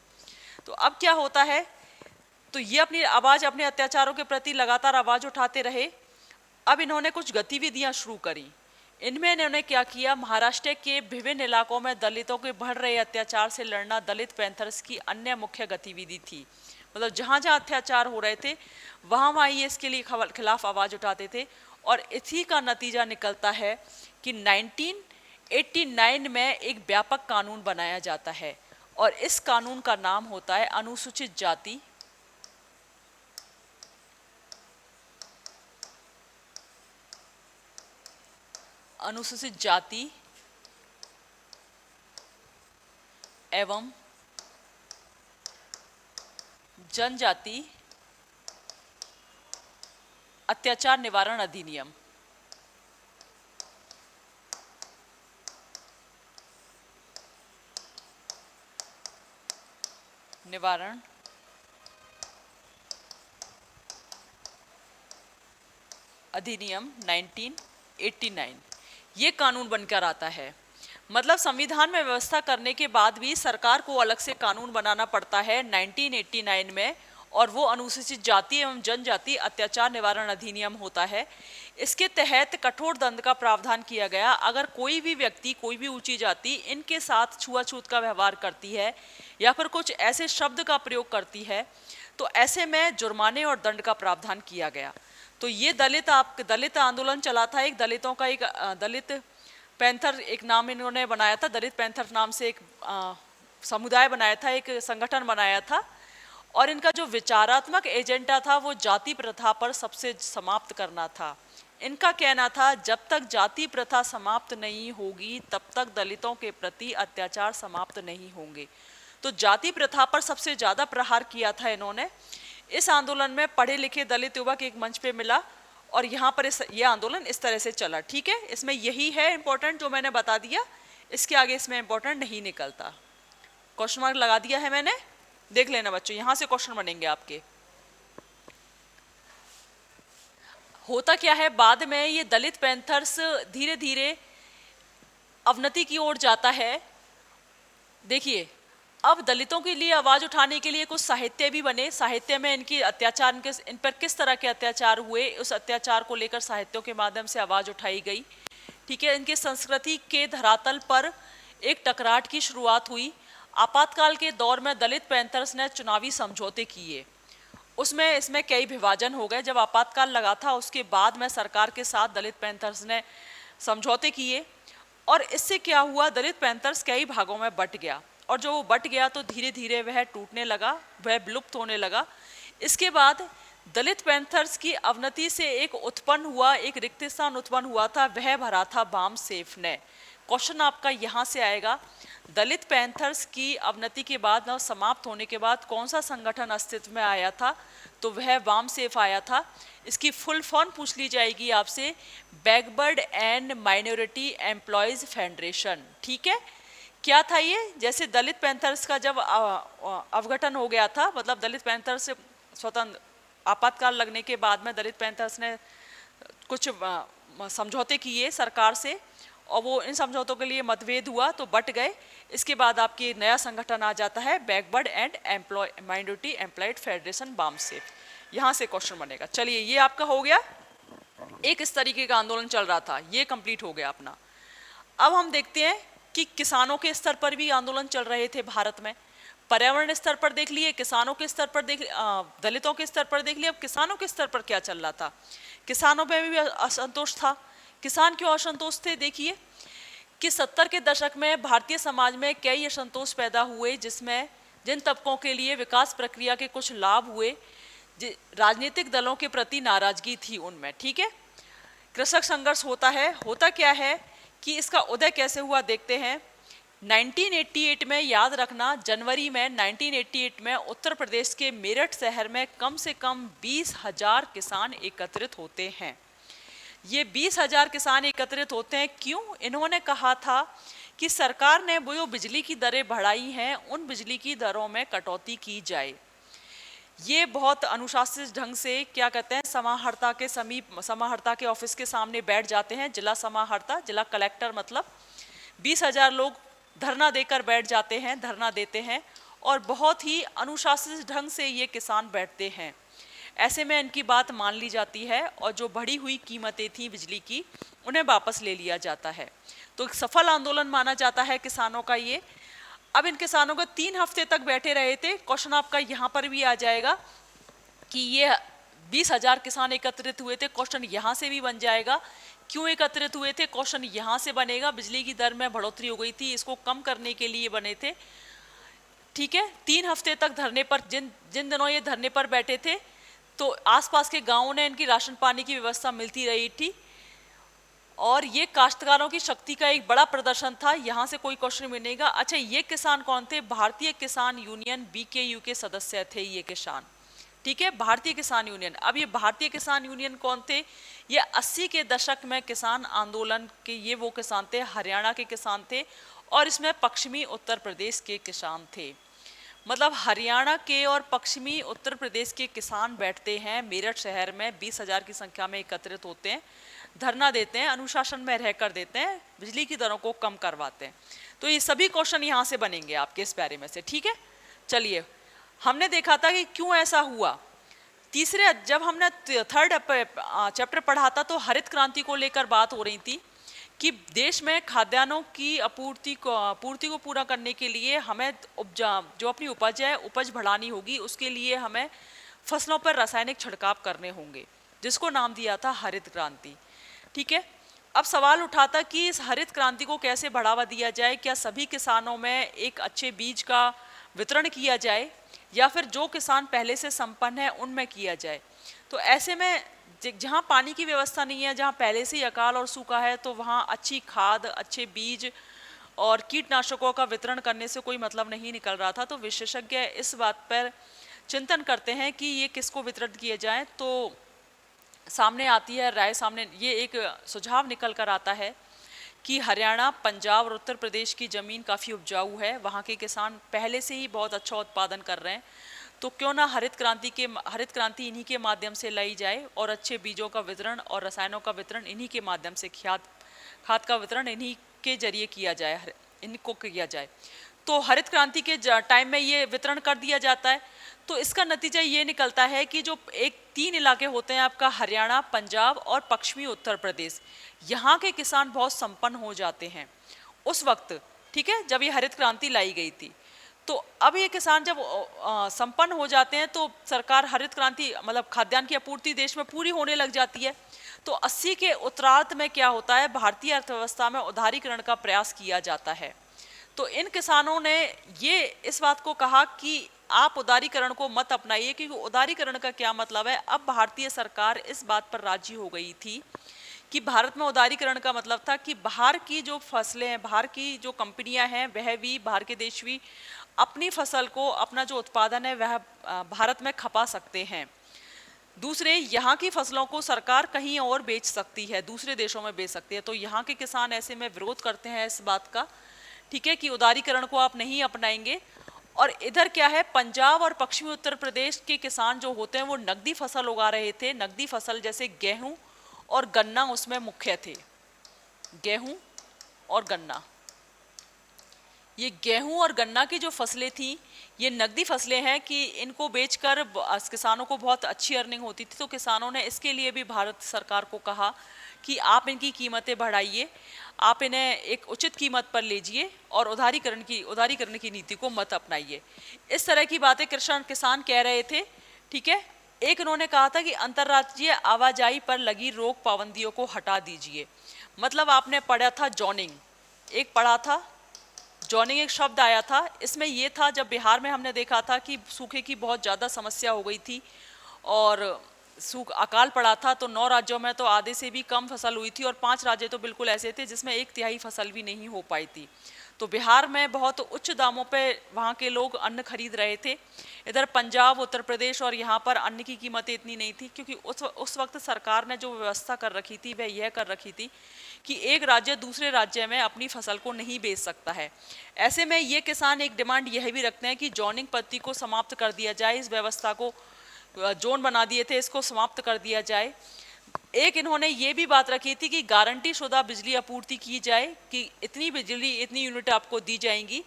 [SPEAKER 1] तो अब क्या होता है, तो ये अपनी आवाज़, अपने अत्याचारों के प्रति लगातार आवाज़ उठाते रहे। अब इन्होंने कुछ गतिविधियाँ शुरू करी। इनमें इन्होंने क्या किया, महाराष्ट्र के विभिन्न इलाकों में दलितों के बढ़ रहे अत्याचार से लड़ना दलित पैंथर्स की अन्य मुख्य गतिविधि थी। मतलब जहाँ जहाँ अत्याचार हो रहे थे वहाँ ये इसके लिए खिलाफ आवाज़ उठाते थे। और इसी का नतीजा निकलता है कि 1989 में एक व्यापक कानून बनाया जाता है और इस कानून का नाम होता है अनुसूचित जाति एवं जनजाति अत्याचार निवारण अधिनियम। निवारण अधिनियम 1989 ये कानून बनकर आता है। मतलब संविधान में व्यवस्था करने के बाद भी सरकार को अलग से कानून बनाना पड़ता है 1989 में, और वो अनुसूचित जाति एवं जनजाति अत्याचार निवारण अधिनियम होता है। इसके तहत कठोर दंड का प्रावधान किया गया। अगर कोई भी व्यक्ति, कोई भी ऊंची जाति इनके साथ छुआछूत का व्यवहार करती है या फिर कुछ ऐसे शब्द का प्रयोग करती है, तो ऐसे में जुर्माने और दंड का प्रावधान किया गया। तो ये दलित आंदोलन चला था। एक दलितों का एक दलित पैंथर एक नाम इन्होंने बनाया था, दलित पैंथर नाम से एक समुदाय बनाया था, एक संगठन बनाया था। और इनका जो विचारात्मक एजेंडा था वो जाति प्रथा पर सबसे समाप्त करना था। इनका कहना था जब तक जाति प्रथा समाप्त नहीं होगी तब तक दलितों के प्रति अत्याचार समाप्त नहीं होंगे। तो जाति प्रथा पर सबसे ज्यादा प्रहार किया था इन्होंने। इस आंदोलन में पढ़े लिखे दलित युवक एक मंच पे मिला और यहाँ पर ये आंदोलन इस तरह से चला। ठीक है, इसमें यही है इंपॉर्टेंट जो मैंने बता दिया, इसके आगे इसमें इंपॉर्टेंट नहीं निकलता। क्वेश्चन मार्क लगा दिया है मैंने, देख लेना बच्चों, यहां से क्वेश्चन बनेंगे आपके। होता क्या है, बाद में ये दलित पैंथर्स धीरे धीरे अवनति की ओर जाता है। देखिए, अब दलितों के लिए आवाज उठाने के लिए कुछ साहित्य भी बने। साहित्य में इनकी अत्याचार, इन पर किस तरह के अत्याचार हुए, उस अत्याचार को लेकर साहित्यों के माध्यम से आवाज उठाई गई। ठीक है, इनके संस्कृति के धरातल पर एक टकराट की शुरुआत हुई। आपातकाल के दौर में दलित पैंथर्स ने चुनावी समझौते किए, उसमें इसमें कई विभाजन हो गए। जब आपातकाल लगा था उसके बाद में सरकार के साथ दलित पैंथर्स ने समझौते किए और इससे क्या हुआ, दलित पैंथर्स कई भागों में बट गया और जो वो बट गया तो धीरे धीरे वह टूटने लगा, वह विलुप्त होने लगा। इसके बाद दलित पैंथर्स की अवनति से एक उत्पन्न हुआ, एक रिक्त स्थान उत्पन्न हुआ था, वह भरा था बामसेफ ने। क्वेश्चन आपका यहाँ से आएगा, दलित पैंथर्स की अवनति के बाद और समाप्त होने के बाद कौन सा संगठन अस्तित्व में आया था, तो वह बामसेफ आया था। इसकी फुल फॉर्म पूछ ली जाएगी आपसे, backward and minority employees federation. ठीक है, क्या था ये, जैसे दलित पैंथर्स का जब अवगठन हो गया था, मतलब दलित पैंथर्स से स्वतंत्र आपातकाल लगने के बाद में दलित पैंथर्स ने कुछ समझौते किए सरकार से और वो इन समझौतों के लिए मतभेद हुआ तो बट गए। इसके बाद आपकी नया संगठन आ जाता है backward and minority employed federation BAMCEF. यहाँ से क्वेश्चन बनेगा। चलिए, ये आपका हो गया, एक इस तरीके का आंदोलन चल रहा था, ये कंप्लीट हो गया अपना। अब हम देखते हैं कि किसानों के स्तर पर भी आंदोलन चल रहे थे भारत में। पर्यावरण स्तर पर देख लिए, किसानों के स्तर पर देख, दलितों के स्तर पर देख लिए, अब किसानों के स्तर पर क्या चल रहा था। किसानों में भी असंतोष था। किसान क्यों असंतोष थे, देखिए कि 70 के दशक में भारतीय समाज में कई असंतोष पैदा हुए, जिसमें जिन तबकों के लिए विकास प्रक्रिया के कुछ लाभ हुए, राजनीतिक दलों के प्रति नाराजगी थी उनमें। ठीक है, कृषक संघर्ष होता है। होता क्या है कि इसका उदय कैसे हुआ देखते हैं। 1988 में, याद रखना, जनवरी में 1988 में उत्तर प्रदेश के मेरठ शहर में कम से कम 20,000 किसान एकत्रित होते हैं। ये 20,000 किसान एकत्रित होते हैं क्यों? इन्होंने कहा था कि सरकार ने वो जो बिजली की दरें बढ़ाई हैं, उन बिजली की दरों में कटौती की जाए। ये बहुत अनुशासित ढंग से क्या कहते हैं, समाहर्ता के समीप, समाहर्ता के ऑफिस के सामने बैठ जाते हैं। जिला समाहर्ता, जिला कलेक्टर, मतलब 20,000 लोग धरना देकर बैठ जाते हैं, धरना देते हैं और बहुत ही अनुशासित ढंग से ये किसान बैठते हैं। ऐसे में इनकी बात मान ली जाती है और जो बढ़ी हुई कीमतें थी बिजली की, उन्हें वापस ले लिया जाता है। तो एक सफल आंदोलन माना जाता है किसानों का ये। अब इन किसानों को 3 हफ्ते तक बैठे रहे थे। क्वेश्चन आपका यहाँ पर भी आ जाएगा कि ये 20,000 किसान एकत्रित हुए थे, क्वेश्चन यहाँ से भी बन जाएगा। क्यों एकत्रित हुए थे, क्वेश्चन यहाँ से बनेगा। बिजली की दर में बढ़ोतरी हो गई थी, इसको कम करने के लिए बने थे। ठीक है, 3 हफ्ते तक धरने पर, जिन दिनों ये धरने पर बैठे थे तो आसपास के गांवों ने इनकी राशन पानी की व्यवस्था मिलती रही थी और ये काश्तकारों की शक्ति का एक बड़ा प्रदर्शन था। यहाँ से कोई क्वेश्चन मिलेगा। अच्छा, ये किसान कौन थे? भारतीय किसान यूनियन BKU के सदस्य थे ये किसान। ठीक है, भारतीय किसान यूनियन। अब ये भारतीय किसान यूनियन कौन थे? ये 80 के दशक में किसान आंदोलन के ये वो किसान थे, हरियाणा के किसान थे और इसमें पश्चिमी उत्तर प्रदेश के किसान थे। मतलब हरियाणा के और पश्चिमी उत्तर प्रदेश के किसान बैठते हैं मेरठ शहर में, 20,000 की संख्या में एकत्रित होते हैं, धरना देते हैं, अनुशासन में रहकर देते हैं, बिजली की दरों को कम करवाते हैं। तो ये सभी क्वेश्चन यहाँ से बनेंगे आपके इस पैरे में से। ठीक है, चलिए, हमने देखा था कि क्यों ऐसा हुआ। तीसरे, जब हमने 3rd चैप्टर पढ़ा था तो हरित क्रांति को लेकर बात हो रही थी कि देश में खाद्यान्नों की आपूर्ति को पूरा करने के लिए हमें जो अपनी उपज है, उपज बढ़ानी होगी। उसके लिए हमें फसलों पर रासायनिक छिड़काव करने होंगे, जिसको नाम दिया था हरित क्रांति। ठीक है, अब सवाल उठाता कि इस हरित क्रांति को कैसे बढ़ावा दिया जाए। क्या सभी किसानों में एक अच्छे बीज का वितरण किया जाए या फिर जो किसान पहले से संपन्न है उनमें किया जाए। तो ऐसे में जहाँ पानी की व्यवस्था नहीं है, जहाँ पहले से ही अकाल और सूखा है, तो वहाँ अच्छी खाद, अच्छे बीज और कीटनाशकों का वितरण करने से कोई मतलब नहीं निकल रहा था। तो विशेषज्ञ इस बात पर चिंतन करते हैं कि ये किसको वितरित किए जाएं। तो सामने आती है राय, सामने ये एक सुझाव निकल कर आता है कि हरियाणा, पंजाब और उत्तर प्रदेश की ज़मीन काफ़ी उपजाऊ है, वहाँ के किसान पहले से ही बहुत अच्छा उत्पादन कर रहे हैं, तो क्यों ना हरित क्रांति इन्हीं के माध्यम से लाई जाए और अच्छे बीजों का वितरण और रसायनों का वितरण इन्हीं के माध्यम से, खाद का वितरण इन्हीं के जरिए किया जाए, इनको किया जाए। तो हरित क्रांति के टाइम में ये वितरण कर दिया जाता है, तो इसका नतीजा ये निकलता है कि जो एक 3 इलाके होते हैं आपका, हरियाणा, पंजाब और पश्चिमी उत्तर प्रदेश, यहाँ के किसान बहुत संपन्न हो जाते हैं उस वक्त, ठीक है, जब ये हरित क्रांति लाई गई थी। तो अब ये किसान जब संपन्न हो जाते हैं, तो सरकार हरित क्रांति मतलब खाद्यान्न की आपूर्ति देश में पूरी होने लग जाती है। तो 80 के उत्तरार्ध में क्या होता है, भारतीय अर्थव्यवस्था में उदारीकरण का प्रयास किया जाता है। तो इन किसानों ने ये इस बात को कहा कि आप उदारीकरण को मत अपनाइए, क्योंकि उदारीकरण का क्या मतलब है। अब भारतीय सरकार इस बात पर राजी हो गई थी कि भारत में उदारीकरण का मतलब था कि बाहर की जो फसलें हैं, बाहर की जो कंपनियां हैं, वह भी, बाहर के देश भी अपनी फसल को, अपना जो उत्पादन है वह भारत में खपा सकते हैं। दूसरे, यहाँ की फसलों को सरकार कहीं और बेच सकती है, दूसरे देशों में बेच सकती है। तो यहाँ के किसान ऐसे में विरोध करते हैं इस बात का, ठीक है, कि उदारीकरण को आप नहीं अपनाएंगे। और इधर क्या है, पंजाब और पश्चिमी उत्तर प्रदेश के किसान जो होते हैं वो नकदी फसल उगा रहे थे। नकदी फसल जैसे गेहूं और गन्ना उसमें मुख्य थे। गेहूं और गन्ना, ये गेहूं और गन्ना की जो फसलें थी, ये नकदी फसलें हैं कि इनको बेचकर किसानों को बहुत अच्छी अर्निंग होती थी। तो किसानों ने इसके लिए भी भारत सरकार को कहा कि आप इनकी कीमतें बढ़ाइए, आप इन्हें एक उचित कीमत पर लीजिए और उदारीकरण की नीति को मत अपनाइए। इस तरह की बातें किसान कह रहे थे, ठीक है। एक इन्होंने कहा था कि अंतर्राज्यीय आवाजाही पर लगी रोक पाबंदियों को हटा दीजिए। मतलब आपने पढ़ा था जॉनिंग, एक पढ़ा था जॉनिंग, एक शब्द आया था। इसमें यह था, जब बिहार में हमने देखा था कि सूखे की बहुत ज़्यादा समस्या हो गई थी और अकाल पड़ा था, तो 9 राज्यों में तो आधे से भी कम फसल हुई थी और 5 राज्य तो बिल्कुल ऐसे थे जिसमें 1/3 फसल भी नहीं हो पाई थी। तो बिहार में बहुत उच्च दामों पे वहाँ के लोग अन्न खरीद रहे थे। इधर पंजाब, उत्तर प्रदेश और यहाँ पर अन्न की कीमतें इतनी नहीं थी, क्योंकि उस वक्त सरकार ने जो व्यवस्था कर रखी थी वह यह कर रखी थी कि एक राज्य दूसरे राज्य में अपनी फसल को नहीं बेच सकता है। ऐसे में ये किसान एक डिमांड यह भी रखते हैं कि जॉनिंग पद्धति को समाप्त कर दिया जाए, इस व्यवस्था को, जोन बना दिए थे, इसको समाप्त कर दिया जाए। एक इन्होंने ये भी बात रखी थी कि गारंटी शुदा बिजली आपूर्ति की जाए, कि इतनी बिजली, इतनी यूनिट आपको दी जाएंगी।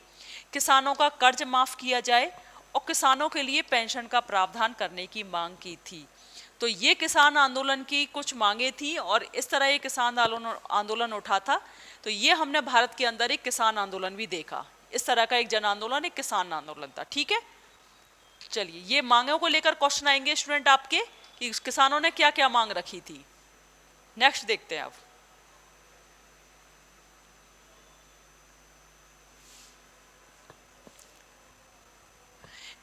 [SPEAKER 1] किसानों का कर्ज माफ किया जाए और किसानों के लिए पेंशन का प्रावधान करने की मांग की थी। तो ये किसान आंदोलन की कुछ मांगे थी और इस तरह ये किसान आंदोलन उठा था। तो ये हमने भारत के अंदर एक किसान आंदोलन भी देखा, इस तरह का एक जन आंदोलन, एक किसान आंदोलन था, ठीक है। चलिए, ये मांगों को लेकर क्वेश्चन आएंगे स्टूडेंट आपके कि किसानों ने क्या क्या मांग रखी थी। नेक्स्ट देखते हैं अब।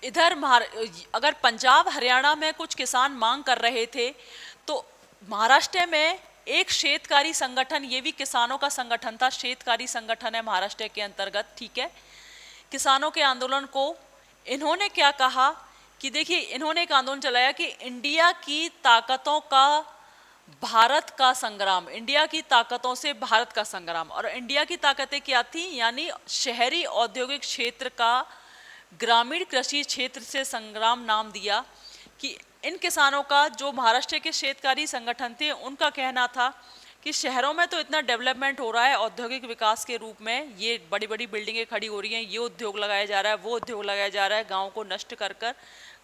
[SPEAKER 1] इधर अगर पंजाब, हरियाणा में कुछ किसान मांग कर रहे थे, तो महाराष्ट्र में एक शेतकारी संगठन, ये भी किसानों का संगठन था, शेतकारी संगठन है महाराष्ट्र के अंतर्गत, ठीक है। किसानों के आंदोलन को इन्होंने क्या कहा कि देखिए, इन्होंने एक आंदोलन चलाया कि इंडिया की ताकतों का भारत का संग्राम, इंडिया की ताकतों से भारत का संग्राम। और इंडिया की ताकतें क्या थी, यानी शहरी औद्योगिक क्षेत्र का ग्रामीण कृषि क्षेत्र से संग्राम नाम दिया। कि इन किसानों का, जो महाराष्ट्र के शेतकारी संगठन थे, उनका कहना था कि शहरों में तो इतना डेवलपमेंट हो रहा है औद्योगिक विकास के रूप में, ये बड़ी बड़ी बिल्डिंगें खड़ी हो रही हैं, ये उद्योग लगाया जा रहा है, वो उद्योग लगाया जा रहा है, गाँव को नष्ट कर कर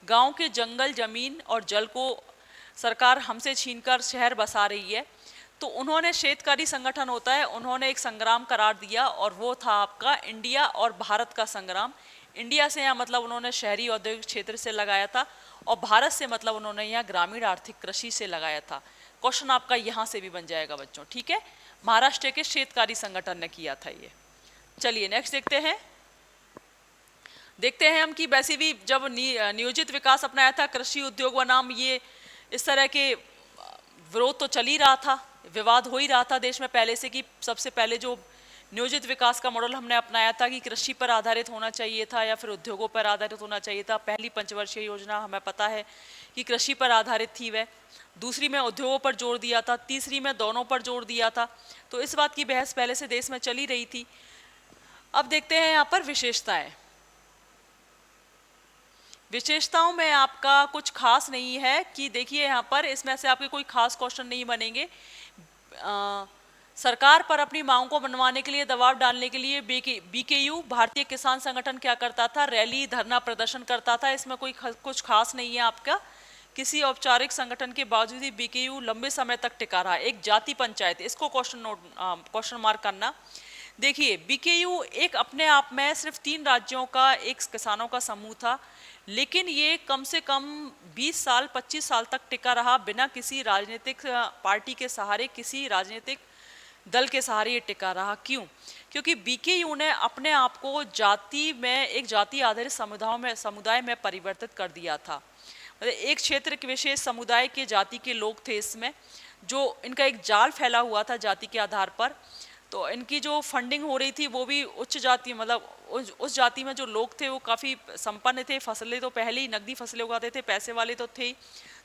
[SPEAKER 1] गाँव के जंगल, जमीन और जल को सरकार हमसे छीनकर शहर बसा रही है। तो उन्होंने, शेतकारी संगठन होता है, उन्होंने एक संग्राम करार दिया और वो था आपका इंडिया और भारत का संग्राम। इंडिया से यहाँ मतलब उन्होंने शहरी औद्योगिक क्षेत्र से लगाया था और भारत से मतलब उन्होंने यहाँ ग्रामीण आर्थिक कृषि से लगाया था। क्वेश्चन आपका यहाँ से भी बन जाएगा बच्चों, ठीक है। महाराष्ट्र के शेतकारी संगठन ने किया था ये। चलिए नेक्स्ट देखते हैं हम कि वैसे भी जब नियोजित विकास अपनाया था, कृषि उद्योग बनाम, ये इस तरह के विरोध तो चल ही रहा था, विवाद हो ही रहा था देश में पहले से कि सबसे पहले जो नियोजित विकास का मॉडल हमने अपनाया था कि कृषि पर आधारित होना चाहिए था या फिर उद्योगों पर आधारित होना चाहिए था। पहली पंचवर्षीय योजना हमें पता है कि कृषि पर आधारित थी वह, दूसरी में उद्योगों पर जोर दिया था, तीसरी में दोनों पर जोर दिया था। तो इस बात की बहस पहले से देश में चली रही थी। अब देखते हैं यहाँ पर विशेषताएं। विशेषताओं में आपका कुछ खास नहीं है कि देखिए यहाँ पर इसमें से आपके कोई खास क्वेश्चन नहीं बनेंगे। सरकार पर अपनी मांगों को मनवाने के लिए, दबाव डालने के लिए बीकेयू भारतीय किसान संगठन क्या करता था, रैली धरना प्रदर्शन करता था। इसमें कोई कुछ खास नहीं है आपका। किसी औपचारिक संगठन के बावजूद ही बीकेयू लंबे समय तक टिका रहा। एक जाति पंचायत, इसको क्वेश्चन मार्क करना। देखिए बीकेयू एक अपने आप में सिर्फ 3 राज्यों का एक किसानों का समूह था, लेकिन ये कम से कम 20 साल 25 साल तक टिका रहा बिना किसी राजनीतिक पार्टी के सहारे, किसी राजनीतिक दल के सहारे ये टिका रहा। क्यों? क्योंकि बीकेयू ने अपने आप को जाति में, एक जाति आधारित समुदाय में परिवर्तित कर दिया था। मतलब एक क्षेत्र के विशेष समुदाय के जाति के लोग थे इसमें, जो इनका एक जाल फैला हुआ था जाति के आधार पर। तो इनकी जो फंडिंग हो रही थी वो भी उच्च जाति, मतलब उस जाति में जो लोग थे वो काफ़ी संपन्न थे, फसलें तो पहले ही नकदी फसलें उगाते थे, पैसे वाले तो थे ही।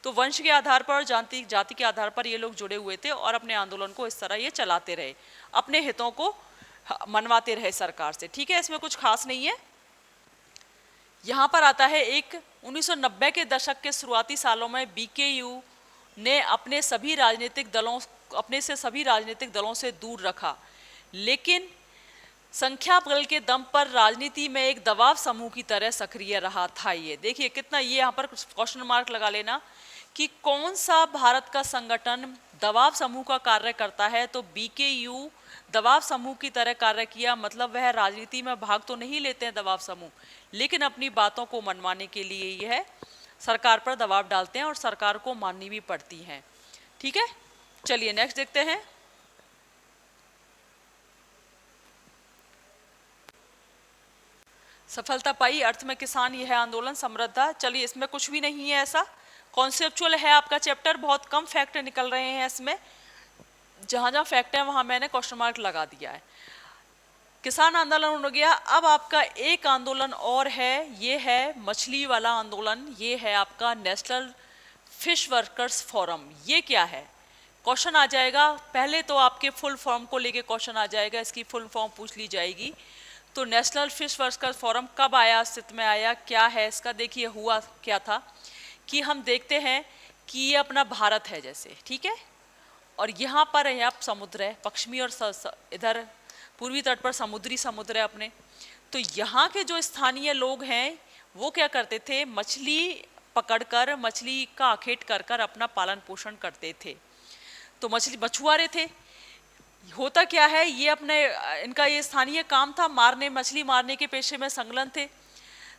[SPEAKER 1] तो वंश के आधार पर और जाति के आधार पर ये लोग जुड़े हुए थे और अपने आंदोलन को इस तरह ये चलाते रहे, अपने हितों को मनवाते रहे सरकार से। ठीक है, इसमें कुछ खास नहीं है। यहाँ पर आता है एक 1990 के दशक के शुरुआती सालों में बीकेयू ने अपने सभी राजनीतिक दलों से दूर रखा, लेकिन संख्या बल के दम पर राजनीति में एक दबाव समूह की तरह सक्रिय रहा था। ये देखिए कितना, ये यहाँ पर क्वेश्चन मार्क लगा लेना कि कौन सा भारत का संगठन दबाव समूह का कार्य करता है। तो बीकेयू दबाव समूह की तरह कार्य किया। मतलब वह राजनीति में भाग तो नहीं लेते हैं दबाव समूह, लेकिन अपनी बातों को मनवाने के लिए यह सरकार पर दबाव डालते हैं और सरकार को माननी भी पड़ती है। ठीक है, चलिए नेक्स्ट देखते हैं। सफलता पाई अर्थ में किसान, यह आंदोलन समृद्ध। चलिए इसमें कुछ भी नहीं है ऐसा, कॉन्सेप्चुअल है आपका चैप्टर, बहुत कम फैक्ट निकल रहे हैं इसमें। जहाँ जहाँ फैक्ट है वहाँ मैंने क्वेश्चन मार्क लगा दिया है। किसान आंदोलन हो गया। अब आपका एक आंदोलन और है, ये है मछली वाला आंदोलन। ये है आपका नेशनल फिश वर्कर्स फोरम। ये क्या है, क्वेश्चन आ जाएगा। पहले तो आपके फुल फॉर्म को लेके क्वेश्चन आ जाएगा, इसकी फुल फॉर्म पूछ ली जाएगी। तो नेशनल फिश वर्कर्स फोरम कब आया, अस्तित्व में आया, क्या है इसका। देखिए हुआ क्या था कि हम देखते हैं कि ये अपना भारत है जैसे, ठीक है, और यहाँ पर यहाँ समुद्र है, पश्चिमी और इधर पूर्वी तट पर समुद्र है अपने। तो यहाँ के जो स्थानीय लोग हैं वो क्या करते थे, मछली पकड़कर, मछली का आखेट कर कर अपना पालन पोषण करते थे। तो मछुआरे थे। होता क्या है, ये अपने, इनका ये स्थानीय काम था, मछली मारने के पेशे में संलग्न थे।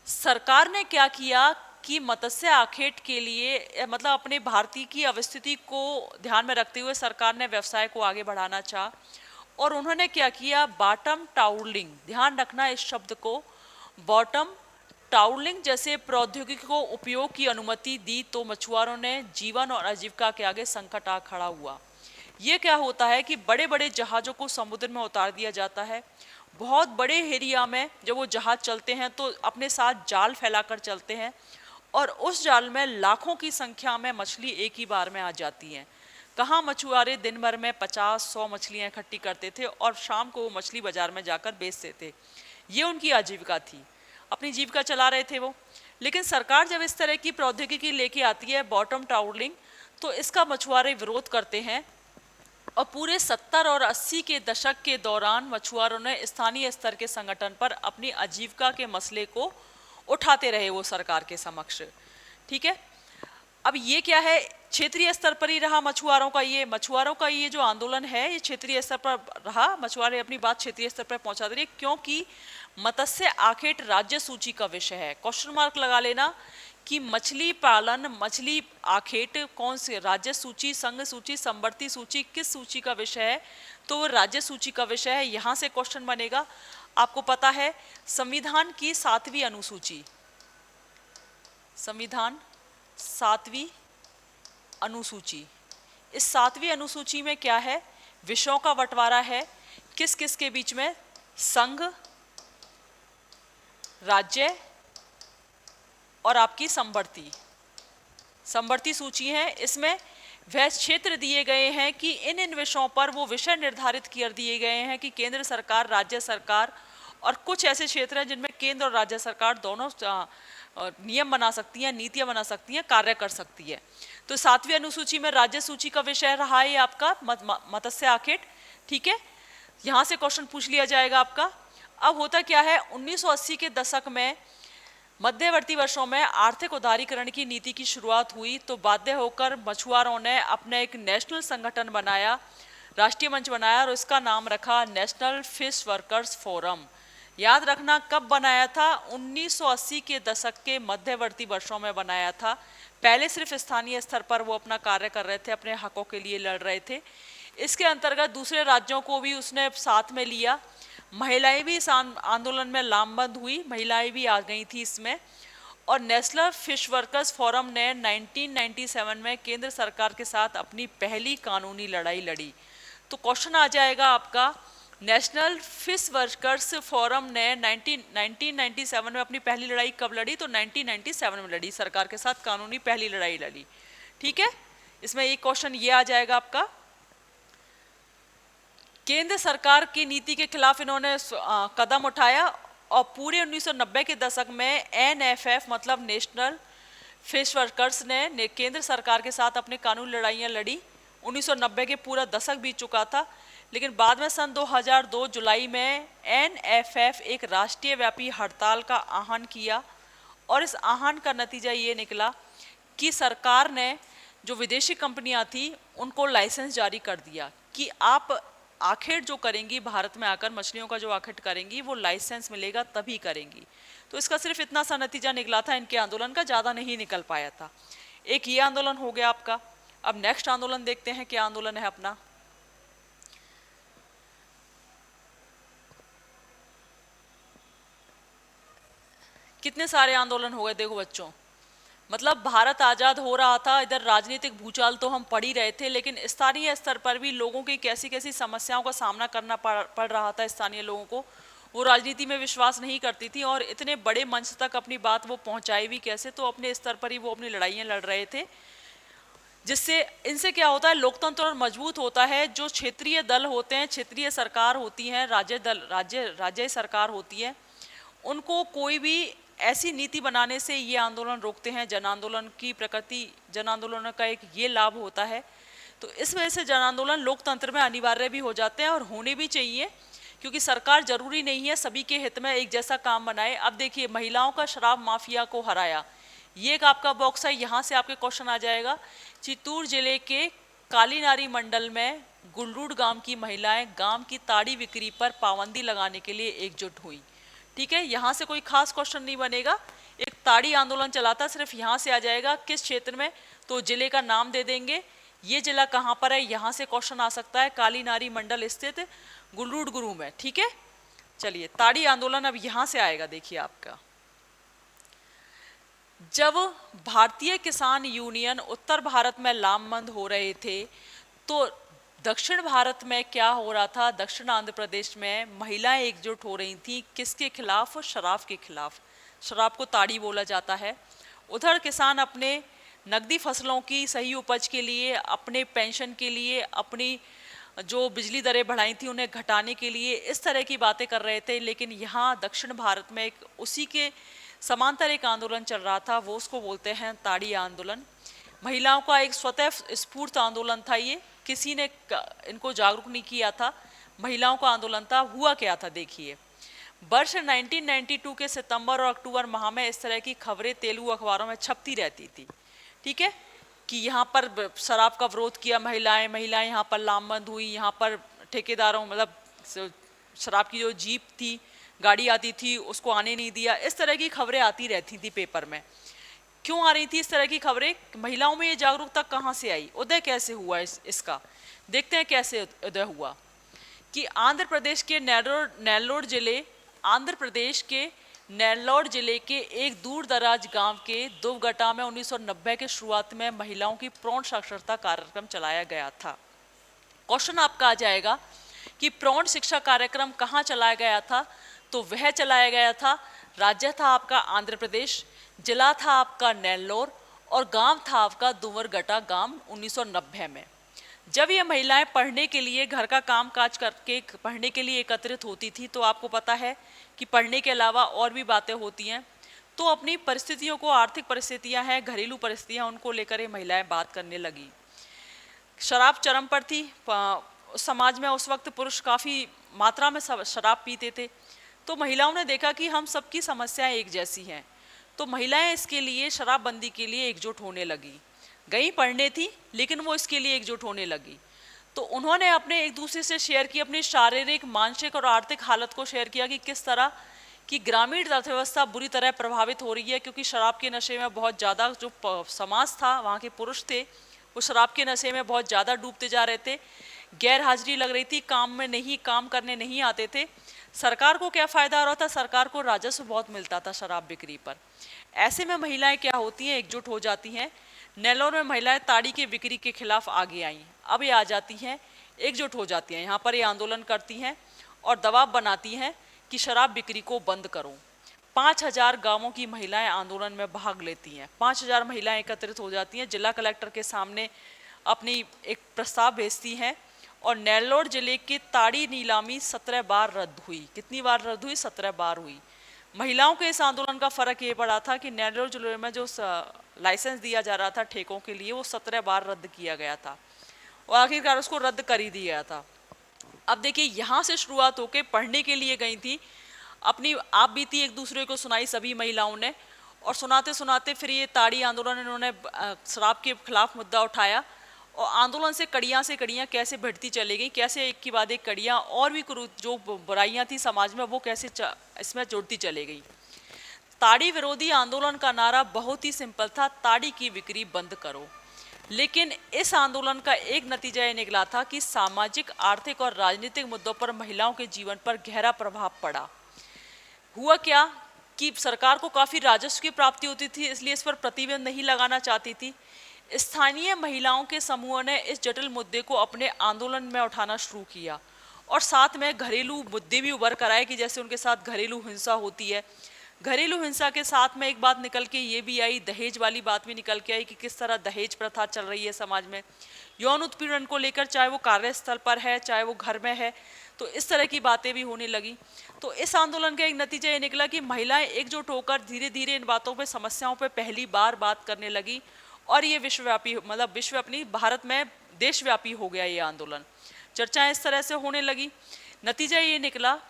[SPEAKER 1] सरकार ने क्या किया कि मत्स्य आखेट के लिए, मतलब अपने भारतीय की अवस्थिति को ध्यान में रखते हुए सरकार ने व्यवसाय को आगे बढ़ाना चाहा और उन्होंने क्या किया, बॉटम ट्राउलिंग, ध्यान रखना इस शब्द को, बॉटम ट्राउलिंग जैसे प्रौद्योगिकी को उपयोग की अनुमति दी। तो मछुआरों ने जीवन और आजीविका के आगे संकट आ खड़ा हुआ। ये क्या होता है कि बड़े बड़े जहाज़ों को समुद्र में उतार दिया जाता है। बहुत बड़े एरिया में जब वो जहाज़ चलते हैं तो अपने साथ जाल फैलाकर चलते हैं और उस जाल में लाखों की संख्या में मछली एक ही बार में आ जाती हैं। कहाँ मछुआरे दिन भर में 50-100 मछलियाँ इकट्ठी करते थे और शाम को वो मछली बाजार में जाकर बेचते थे। ये उनकी आजीविका थी, अपनी जीविका चला रहे थे वो। लेकिन सरकार जब इस तरह की प्रौद्योगिकी लेके आती है, बॉटम ट्राउलिंग, तो इसका मछुआरे विरोध करते हैं और पूरे 70 और 80 के दशक के दौरान मछुआरों ने स्थानीय स्तर के संगठन पर अपनी आजीविका के मसले को उठाते रहे वो सरकार के समक्ष। ठीक है, अब ये क्या है, क्षेत्रीय स्तर पर ही रहा मछुआरों का ये जो आंदोलन है ये क्षेत्रीय स्तर पर रहा। मछुआरे अपनी बात क्षेत्रीय स्तर पर पहुंचाते रहे क्योंकि मत्स्य आखेट राज्य सूची का विषय है। क्वेश्चन मार्क लगा लेना कि मछली पालन, मछली आखेट कौन से राज्य सूची, संघ सूची, संवर्ती सूची, किस सूची का विषय है, तो वो राज्य सूची का विषय है। यहाँ से क्वेश्चन बनेगा। आपको पता है संविधान की 7वीं अनुसूची, संविधान 7वीं अनुसूची, इस 7वीं अनुसूची में क्या है, विषयों का बंटवारा है, किस किस के बीच में, संघ, राज्य और आपकी समवर्ती सूची है। इसमें वह क्षेत्र दिए गए हैं कि इन विषयों पर वो विषय निर्धारित कर दिए गए हैं कि केंद्र सरकार, राज्य सरकार, और कुछ ऐसे क्षेत्र हैं जिनमें केंद्र और राज्य सरकार दोनों नियम बना सकती हैं, नीतियां बना सकती हैं, कार्य कर सकती है। तो 7वीं अनुसूची में राज्य सूची का विषय रहा है आपका मत्स्य आखेट। ठीक है, यहां से क्वेश्चन पूछ लिया जाएगा आपका। अब होता क्या है, 1980 के दशक में मध्यवर्ती वर्षों में आर्थिक उदारीकरण की नीति की शुरुआत हुई, तो बाध्य होकर मछुआरों ने अपना एक नेशनल संगठन बनाया, राष्ट्रीय मंच बनाया, और इसका नाम रखा नेशनल फिश वर्कर्स फोरम। याद रखना कब बनाया था, 1980 के दशक के मध्यवर्ती वर्षों में बनाया था। पहले सिर्फ स्थानीय स्तर पर वो अपना कार्य कर रहे थे, अपने हकों के लिए लड़ रहे थे। इसके अंतर्गत दूसरे राज्यों को भी उसने साथ में लिया। महिलाएं भी इस आंदोलन में लामबंद हुई, महिलाएं भी आ गई थी इसमें। और नेशनल फिश वर्कर्स फोरम ने 1997 में केंद्र सरकार के साथ अपनी पहली कानूनी लड़ाई लड़ी। तो क्वेश्चन आ जाएगा आपका, नेशनल फिश वर्कर्स फोरम ने 1997 में अपनी पहली लड़ाई कब लड़ी, तो 1997 में लड़ी, सरकार के साथ कानूनी पहली लड़ाई लड़ी। ठीक है, इसमें एक क्वेश्चन ये आ जाएगा आपका। केंद्र सरकार की नीति के खिलाफ इन्होंने कदम उठाया और पूरे 1990 के दशक में NFF मतलब नेशनल फिश वर्कर्स ने केंद्र सरकार के साथ अपने कानूनी लड़ाइयाँ लड़ी। 1990 के पूरा दशक बीत चुका था, लेकिन बाद में सन 2002 जुलाई में NFF एक राष्ट्रीय व्यापी हड़ताल का आह्वान किया, और इस आह्वान का नतीजा ये निकला कि सरकार ने जो विदेशी कंपनियां थी उनको लाइसेंस जारी कर दिया कि आप आखेट जो करेंगी, भारत में आकर मछलियों का जो आखेट करेंगी, वो लाइसेंस मिलेगा तभी करेंगी। तो इसका सिर्फ इतना सा नतीजा निकला था इनके आंदोलन का, ज़्यादा नहीं निकल पाया था। एक ये आंदोलन हो गया आपका। अब नेक्स्ट आंदोलन देखते हैं, क्या आंदोलन है अपना। कितने सारे आंदोलन हो गए देखो बच्चों, मतलब भारत आज़ाद हो रहा था, इधर राजनीतिक भूचाल तो हम पढ़ ही रहे थे, लेकिन स्थानीय स्तर पर भी लोगों की कैसी कैसी समस्याओं का सामना करना पड़ रहा था। स्थानीय लोगों को, वो राजनीति में विश्वास नहीं करती थी, और इतने बड़े मंच तक अपनी बात वो पहुंचाई भी कैसे, तो अपने स्तर पर ही वो अपनी लड़ाइयाँ लड़ रहे थे। जिससे इनसे क्या होता है, लोकतंत्र और मजबूत होता है। जो क्षेत्रीय दल होते हैं, क्षेत्रीय सरकार होती हैं, राज्य सरकार होती है, उनको कोई भी ऐसी नीति बनाने से ये आंदोलन रोकते हैं। जन आंदोलन की प्रकृति, जन आंदोलन का एक ये लाभ होता है। तो इस वजह से जन आंदोलन लोकतंत्र में अनिवार्य भी हो जाते हैं, और होने भी चाहिए, क्योंकि सरकार जरूरी नहीं है सभी के हित में एक जैसा काम बनाए। अब देखिए, महिलाओं का शराब माफिया को हराया, ये एक आपका बॉक्स है, यहाँ से आपके क्वेश्चन आ जाएगा। चित्तूर जिले के कालीनारी मंडल में गुलरूड गांव की महिलाएं गांव की ताड़ी बिक्री पर पाबंदी लगाने के लिए एकजुट हुई। ठीक है, यहाँ से कोई खास क्वेश्चन नहीं बनेगा, एक ताड़ी आंदोलन चला था, सिर्फ यहाँ से आ जाएगा किस क्षेत्र में, तो जिले का नाम दे देंगे, ये जिला कहाँ पर है, यहाँ से क्वेश्चन आ सकता है। कालीनारी मंडल स्थित गुलरूड गुरु में। ठीक है, चलिए, ताड़ी आंदोलन अब यहाँ से आएगा। देखिए आपका, जब भारतीय किसान यूनियन उत्तर भारत में लामबंद हो रहे थे, तो दक्षिण भारत में क्या हो रहा था, दक्षिण आंध्र प्रदेश में महिलाएं एकजुट हो रही थी, किसके खिलाफ, शराब के खिलाफ। शराब को ताड़ी बोला जाता है। उधर किसान अपने नकदी फसलों की सही उपज के लिए, अपने पेंशन के लिए, अपनी जो बिजली दरें बढ़ाई थी उन्हें घटाने के लिए, इस तरह की बातें कर रहे थे। लेकिन यहाँ दक्षिण भारत में एक उसी के समांतर एक आंदोलन चल रहा था, वो उसको बोलते हैं ताड़ी आंदोलन। महिलाओं का एक स्वतः स्फूर्त आंदोलन था ये, किसी ने इनको जागरूक नहीं किया था, महिलाओं का आंदोलन था। हुआ क्या था देखिए, वर्ष 1992 के सितंबर और अक्टूबर माह में इस तरह की खबरें तेलुगु अखबारों में छपती रहती थी। ठीक है, कि यहाँ पर शराब का विरोध किया महिलाएं यहाँ पर लामबंद हुई, यहाँ पर ठेकेदारों, मतलब शराब की जो जीप थी, गाड़ी आती थी, उसको आने नहीं दिया। इस तरह की खबरें आती रहती थी पेपर में। क्यों आ रही थी इस तरह की खबरें, महिलाओं में ये जागरूकता कहाँ से आई, उदय कैसे हुआ इसका, देखते हैं कैसे उदय हुआ। कि आंध्र प्रदेश के नेल्लोर जिले, आंध्र प्रदेश के नेल्लौर जिले के एक दूर दराज गांव के दुवगटा में 1990 के शुरुआत में महिलाओं की प्रौढ़ साक्षरता कार्यक्रम चलाया गया था। क्वेश्चन आपका आ जाएगा कि प्रौढ़ शिक्षा कार्यक्रम कहाँ चलाया गया था, तो वह चलाया गया था, राज्य था आपका आंध्र प्रदेश, जिला था आपका नेल्लौर और गांव था आपका दुवरगटा गांव 1990 में। जब ये महिलाएं पढ़ने के लिए, घर का काम काज करके पढ़ने के लिए एकत्रित होती थी, तो आपको पता है कि पढ़ने के अलावा और भी बातें होती हैं, तो अपनी परिस्थितियों को, आर्थिक परिस्थितियां हैं, घरेलू परिस्थितियां, उनको लेकर ये महिलाएं बात करने लगी। शराब चरम पर थी, समाज में उस वक्त पुरुष काफ़ी मात्रा में शराब पीते थे, तो महिलाओं ने देखा कि हम सबकी समस्याएं एक जैसी हैं, तो महिलाएं इसके लिए, शराबबंदी के लिए एकजुट होने लगी। गई पढ़ने थी, लेकिन वो इसके लिए एकजुट होने लगी। तो उन्होंने अपने एक दूसरे से शेयर की, अपनी शारीरिक, मानसिक और आर्थिक हालत को शेयर किया कि किस तरह कि ग्रामीण अर्थव्यवस्था बुरी तरह प्रभावित हो रही है, क्योंकि शराब के नशे में बहुत ज़्यादा जो समाज था, वहाँ के पुरुष थे, वो शराब के नशे में बहुत ज़्यादा डूबते जा रहे थे। गैर हाजिरी लग रही थी, काम करने नहीं आते थे। सरकार को क्या फ़ायदा हो रहा था? सरकार को राजस्व बहुत मिलता था शराब बिक्री पर। ऐसे में महिलाएं क्या होती हैं, एकजुट हो जाती हैं। नेल्लौर में महिलाएं ताड़ी के बिक्री के खिलाफ आगे आईं। अब ये आ जाती हैं, एकजुट हो जाती हैं, यहाँ पर ये आंदोलन करती हैं और दबाव बनाती हैं कि शराब बिक्री को बंद करो। 5000 गांवों की महिलाएं आंदोलन में भाग लेती हैं। 5000 महिलाएं एकत्रित हो जाती हैं, जिला कलेक्टर के सामने अपनी एक प्रस्ताव भेजती हैं और नेल्लौर जिले की ताड़ी नीलामी 17 बार रद्द हुई। कितनी बार रद्द हुई? 17 बार हुई। महिलाओं के इस आंदोलन का फ़र्क ये पड़ा था कि नेल्लौर जिले में जो लाइसेंस दिया जा रहा था ठेकों के लिए, वो 17 बार रद्द किया गया था और आखिरकार उसको रद्द कर ही दिया था। अब देखिए, यहाँ से शुरुआत होकर पढ़ने के लिए गई थी, अपनी आप बीती एक दूसरे को सुनाई सभी महिलाओं ने, और सुनाते सुनाते फिर ये ताड़ी आंदोलन, इन्होंने शराब के खिलाफ मुद्दा उठाया और आंदोलन से कड़ियाँ कैसे बढ़ती चली गई, कैसे एक के बाद एक कड़ियाँ और भी जो बुराइयाँ थी समाज में, वो कैसे इसमें जुड़ती चली गई। ताड़ी विरोधी आंदोलन का नारा बहुत ही सिंपल था, ताड़ी की बिक्री बंद करो। लेकिन इस आंदोलन का एक नतीजा ये निकला था कि सामाजिक, आर्थिक और राजनीतिक मुद्दों पर महिलाओं के जीवन पर गहरा प्रभाव पड़ा। हुआ क्या कि सरकार को काफ़ी राजस्व की प्राप्ति होती थी, इसलिए इस पर प्रतिबंध नहीं लगाना चाहती थी। स्थानीय महिलाओं के समूह ने इस जटिल मुद्दे को अपने आंदोलन में उठाना शुरू किया और साथ में घरेलू मुद्दे भी उभर कर आए कि जैसे उनके साथ घरेलू हिंसा होती है। घरेलू हिंसा के साथ में एक बात निकल के ये भी आई, दहेज वाली बात भी निकल के आई कि किस तरह दहेज प्रथा चल रही है समाज में। यौन उत्पीड़न को लेकर, चाहे वो कार्यस्थल पर है, चाहे वो घर में है, तो इस तरह की बातें भी होने लगी। तो इस आंदोलन का एक नतीजा ये निकला कि महिलाएं एकजुट होकर धीरे धीरे इन बातों पे, समस्याओं पे पहली बार बात करने लगी और ये विश्वव्यापी, मतलब विश्व अपनी भारत में देशव्यापी हो गया ये आंदोलन। चर्चाएं इस तरह से होने लगी। नतीजा ये निकला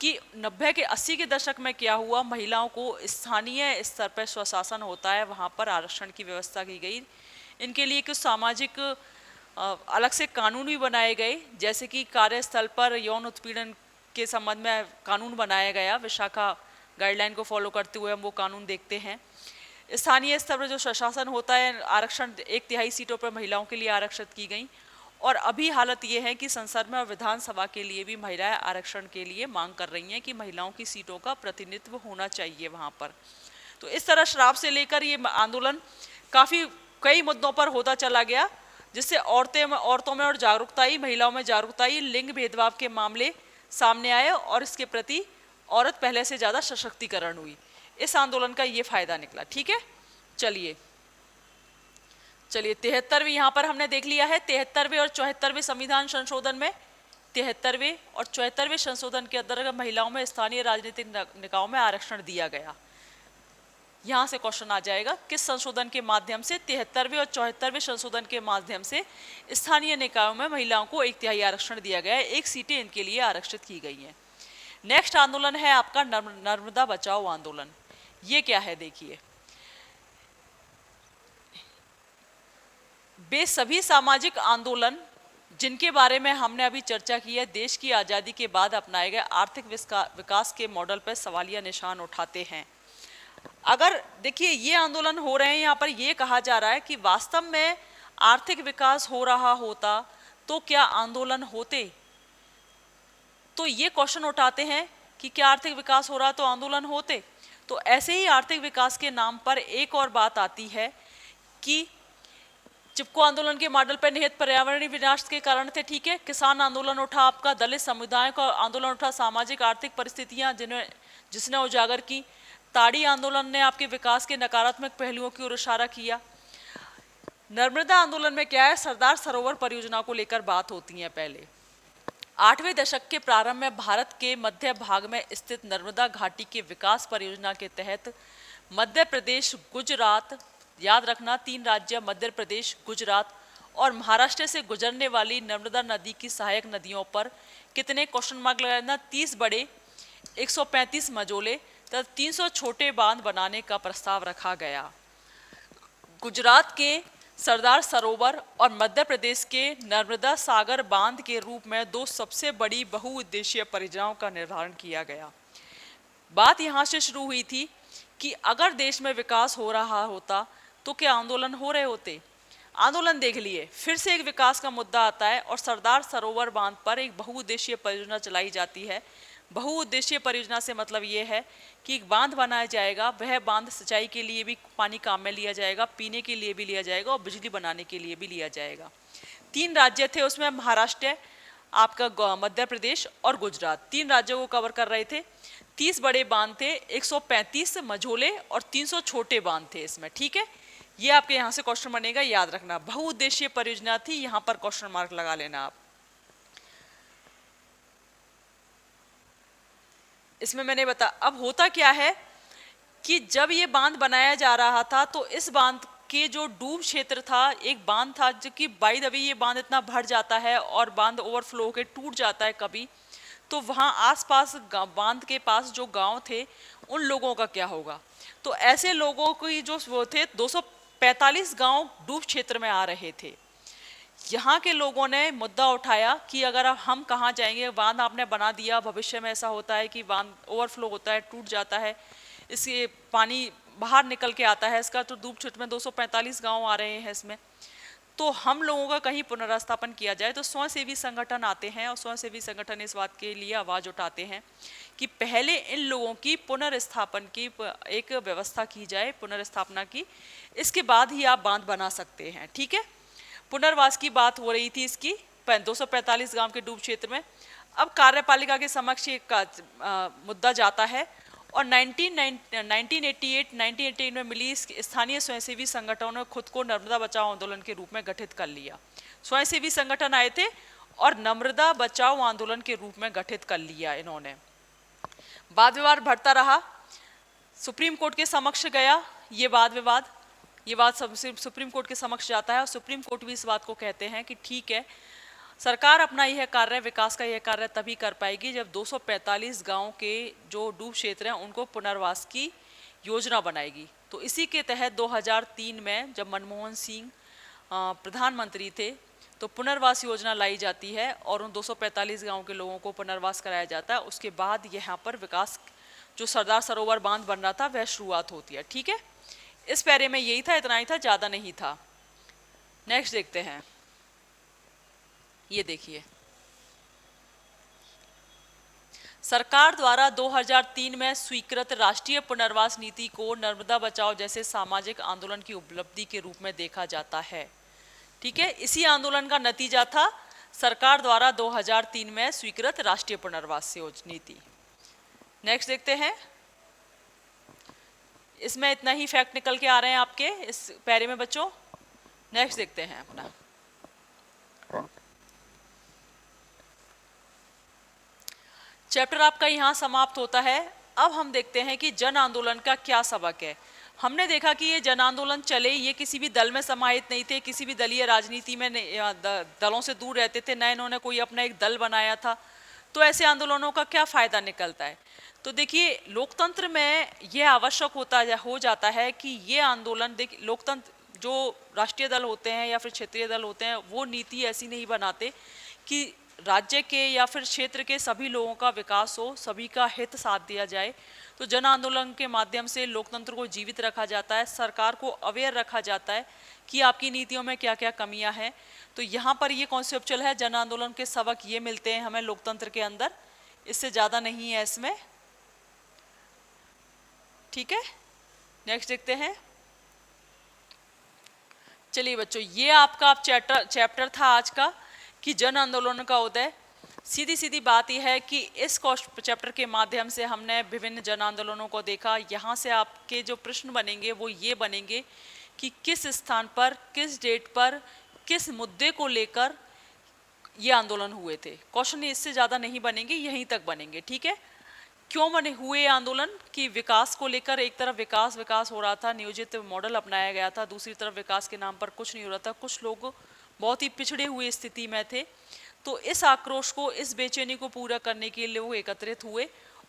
[SPEAKER 1] कि 90 के 80 के दशक में क्या हुआ, महिलाओं को स्थानीय स्तर पर स्वशासन होता है, वहाँ पर आरक्षण की व्यवस्था की गई। इनके लिए कुछ सामाजिक अलग से कानून भी बनाए गए, जैसे कि कार्यस्थल पर यौन उत्पीड़न के संबंध में कानून बनाया गया। विशाखा गाइडलाइन को फॉलो करते हुए हम वो कानून देखते हैं। स्थानीय स्तर पर जो स्वशासन होता है, आरक्षण 1/3 सीटों पर महिलाओं के लिए आरक्षित की गई और अभी हालत ये है कि संसद में और विधानसभा के लिए भी महिलाएं आरक्षण के लिए मांग कर रही हैं कि महिलाओं की सीटों का प्रतिनिधित्व होना चाहिए वहाँ पर। तो इस तरह शराब से लेकर ये आंदोलन कई मुद्दों पर होता चला गया, जिससे औरतों में और जागरूकता आई, महिलाओं में जागरूकता आई, लिंग भेदभाव के मामले सामने आए और इसके प्रति औरत पहले से ज़्यादा सशक्तिकरण हुई। इस आंदोलन का ये फायदा निकला। ठीक है, चलिए 73वें यहाँ पर हमने देख लिया है। 73वें और 74वें संविधान संशोधन में, 73वें और 74वें संशोधन के अंतर्गत महिलाओं में स्थानीय राजनीतिक निकायों में आरक्षण दिया गया। यहाँ से क्वेश्चन आ जाएगा, किस संशोधन के माध्यम से? 73वें और 74वें संशोधन के माध्यम से स्थानीय निकायों में महिलाओं को 1/3 आरक्षण दिया गया है, 1 सीटें इनके लिए आरक्षित की गई हैं। नेक्स्ट आंदोलन है आपका नर्मदा बचाओ आंदोलन। ये क्या है देखिए, वे सभी सामाजिक आंदोलन जिनके बारे में हमने अभी चर्चा की है, देश की आज़ादी के बाद अपनाए गए आर्थिक विकास के मॉडल पर सवालिया निशान उठाते हैं। अगर देखिए ये आंदोलन हो रहे हैं, यहाँ पर ये कहा जा रहा है कि वास्तव में आर्थिक विकास हो रहा होता तो क्या आंदोलन होते? तो ये क्वेश्चन उठाते हैं कि क्या आर्थिक विकास हो रहा तो आंदोलन होते। तो ऐसे ही आर्थिक विकास के नाम पर एक और बात आती है कि चिपको आंदोलन के मॉडल पर निहित पर्यावरणीय विनाश के कारण थे, ठीक है। किसान आंदोलन उठा आपका, दलित समुदाय का आंदोलन उठा, सामाजिक आर्थिक परिस्थितियां जिसने उजागर की। ताड़ी आंदोलन ने आपके विकास के नकारात्मक पहलुओं की ओर इशारा किया। नर्मदा आंदोलन में क्या है, सरदार सरोवर परियोजना को लेकर बात होती है। पहले 8वें दशक के प्रारंभ में भारत के मध्य भाग में स्थित नर्मदा घाटी के विकास परियोजना के तहत मध्य प्रदेश, गुजरात, याद रखना 3 राज्य मध्य प्रदेश, गुजरात और महाराष्ट्र से गुजरने वाली नर्मदा नदी की सहायक नदियों पर कितने क्वेश्चन मार्क लगाना, 30 बड़े, 135 मझोले तथा 300 छोटे बांध बनाने का प्रस्ताव रखा गया। गुजरात के सरदार सरोवर और मध्य प्रदेश के नर्मदा सागर बांध के रूप में 2 सबसे बड़ी बहुउद्देशीय परियोजनाओं का निर्धारण किया गया। बात यहाँ से शुरू हुई थी कि अगर देश में विकास हो रहा होता तो क्या आंदोलन हो रहे होते। आंदोलन देख लिए, फिर से एक विकास का मुद्दा आता है और सरदार सरोवर बांध पर एक बहुउद्देशीय परियोजना चलाई जाती है। बहुउद्देशीय परियोजना से मतलब ये है कि एक बांध बनाया जाएगा, वह बांध सिंचाई के लिए भी पानी काम में लिया जाएगा, पीने के लिए भी लिया जाएगा और बिजली बनाने के लिए भी लिया जाएगा। 3 राज्य थे उसमें, महाराष्ट्र, आपका मध्य प्रदेश और गुजरात, 3 राज्यों को कवर कर रहे थे। 30 बड़े बांध थे, 135 मझोले और 300 छोटे बांध थे इसमें, ठीक है। ये आपके यहाँ से क्वेश्चन बनेगा, याद रखना। बहुउद्देशीय परियोजना थी, यहाँ पर क्वेश्चन मार्क लगा लेना आप। इसमें मैंने अब होता क्या है कि जब ये बांध बनाया जा रहा था तो इस बांध के जो डूब क्षेत्र था, एक बांध था जो कि बाई द वे ये बांध इतना भर जाता है और बांध ओवरफ्लो होकर टूट जाता है कभी, तो वहाँ आसपास बांध के पास जो गांव थे उन लोगों का क्या होगा। तो ऐसे लोगों की जो वो थे 245 गांव डूब क्षेत्र में आ रहे थे। यहाँ के लोगों ने मुद्दा उठाया कि अगर हम कहाँ जाएंगे, बांध आपने बना दिया, भविष्य में ऐसा होता है कि बांध ओवरफ्लो होता है, टूट जाता है, इससे पानी बाहर निकल के आता है इसका, तो डूब क्षेत्र में 245 गांव आ रहे हैं इसमें, तो हम लोगों का कहीं पुनर्स्थापन किया जाए। तो स्वयंसेवी संगठन आते हैं और स्वयंसेवी संगठन इस बात के लिए आवाज़ उठाते हैं कि पहले इन लोगों की पुनर्स्थापन की एक व्यवस्था की जाए, पुनर्स्थापना की, इसके बाद ही आप बांध बना सकते हैं, ठीक है। पुनर्वास की बात हो रही थी इसकी 245 गांव के डूब क्षेत्र में। अब कार्यपालिका के समक्ष एक मुद्दा जाता है और 1988 में मिली स्थानीय स्वयंसेवी संगठनों ने खुद को नर्मदा बचाओ आंदोलन के रूप में गठित कर लिया। स्वयंसेवी संगठन आए थे और नर्मदा बचाओ आंदोलन के रूप में गठित कर लिया इन्होंने। वाद विवाद बढ़ता रहा, सुप्रीम कोर्ट के समक्ष गया ये वाद विवाद, ये बात सुप्रीम कोर्ट के समक्ष जाता है और सुप्रीम कोर्ट भी इस बात को कहते हैं कि ठीक है, सरकार अपना यह कार्य, विकास का यह कार्य तभी कर पाएगी जब 245 गांव के जो डूब क्षेत्र हैं उनको पुनर्वास की योजना बनाएगी। तो इसी के तहत 2003 में जब मनमोहन सिंह प्रधानमंत्री थे तो पुनर्वास योजना लाई जाती है और उन 245 गांव के लोगों को पुनर्वास कराया जाता है। उसके बाद यहाँ पर विकास, जो सरदार सरोवर बांध बन रहा था, वह शुरुआत होती है, ठीक है। इस पैरे में यही था, इतना ही था, ज़्यादा नहीं था। नेक्स्ट देखते हैं, ये देखिए, सरकार द्वारा 2003 में स्वीकृत राष्ट्रीय पुनर्वास नीति को नर्मदा बचाओ जैसे सामाजिक आंदोलन की उपलब्धि के रूप में देखा जाता है, ठीक है। इसी आंदोलन का नतीजा था सरकार द्वारा 2003 में स्वीकृत राष्ट्रीय पुनर्वास नीति। नेक्स्ट देखते हैं, इसमें इतना ही फैक्ट निकल के आ रहे हैं आपके इस पैरे में बच्चों। नेक्स्ट देखते हैं अपना, चैप्टर आपका यहाँ समाप्त होता है। अब हम देखते हैं कि जन आंदोलन का क्या सबक है। हमने देखा कि ये जन आंदोलन चले, ये किसी भी दल में समाहित नहीं थे, किसी भी दलीय राजनीति में दलों से दूर रहते थे, न इन्होंने कोई अपना एक दल बनाया था। तो ऐसे आंदोलनों का क्या फायदा निकलता है। तो देखिए, लोकतंत्र में यह आवश्यक हो जाता है कि ये आंदोलन, देखिए लोकतंत्र जो राष्ट्रीय दल होते हैं या फिर क्षेत्रीय दल होते हैं वो नीति ऐसी नहीं बनाते कि राज्य के या फिर क्षेत्र के सभी लोगों का विकास हो, सभी का हित साथ दिया जाए। तो जन आंदोलन के माध्यम से लोकतंत्र को जीवित रखा जाता है, सरकार को अवेयर रखा जाता है कि आपकी नीतियों में क्या क्या कमियां हैं। तो यहाँ पर ये कॉन्सेप्चुअल है, जन आंदोलन के सबक ये मिलते हैं हमें लोकतंत्र के अंदर इससे ज़्यादा नहीं है इसमें। ठीक है, नेक्स्ट देखते हैं। चलिए बच्चों, ये आपका आप चैप्टर था आज का कि जन आंदोलन का उदय। सीधी सीधी बात यह है कि इस चैप्टर के माध्यम से हमने विभिन्न जन आंदोलनों को देखा। यहाँ से आपके जो प्रश्न बनेंगे वो ये बनेंगे कि किस स्थान पर, किस डेट पर, किस मुद्दे को लेकर ये आंदोलन हुए थे। क्वेश्चन इससे ज़्यादा नहीं बनेंगे, यहीं तक बनेंगे। ठीक है, क्यों बने हुए आंदोलन? कि विकास को लेकर, एक तरफ विकास विकास हो रहा था, नियोजित मॉडल अपनाया गया था, दूसरी तरफ विकास के नाम पर कुछ नहीं हो रहा था, कुछ लोग बहुत ही पिछड़े हुए स्थिति में थे। तो इस आक्रोश को, इस बेचैनी को पूरा करने के लिए वो एकत्रित हुए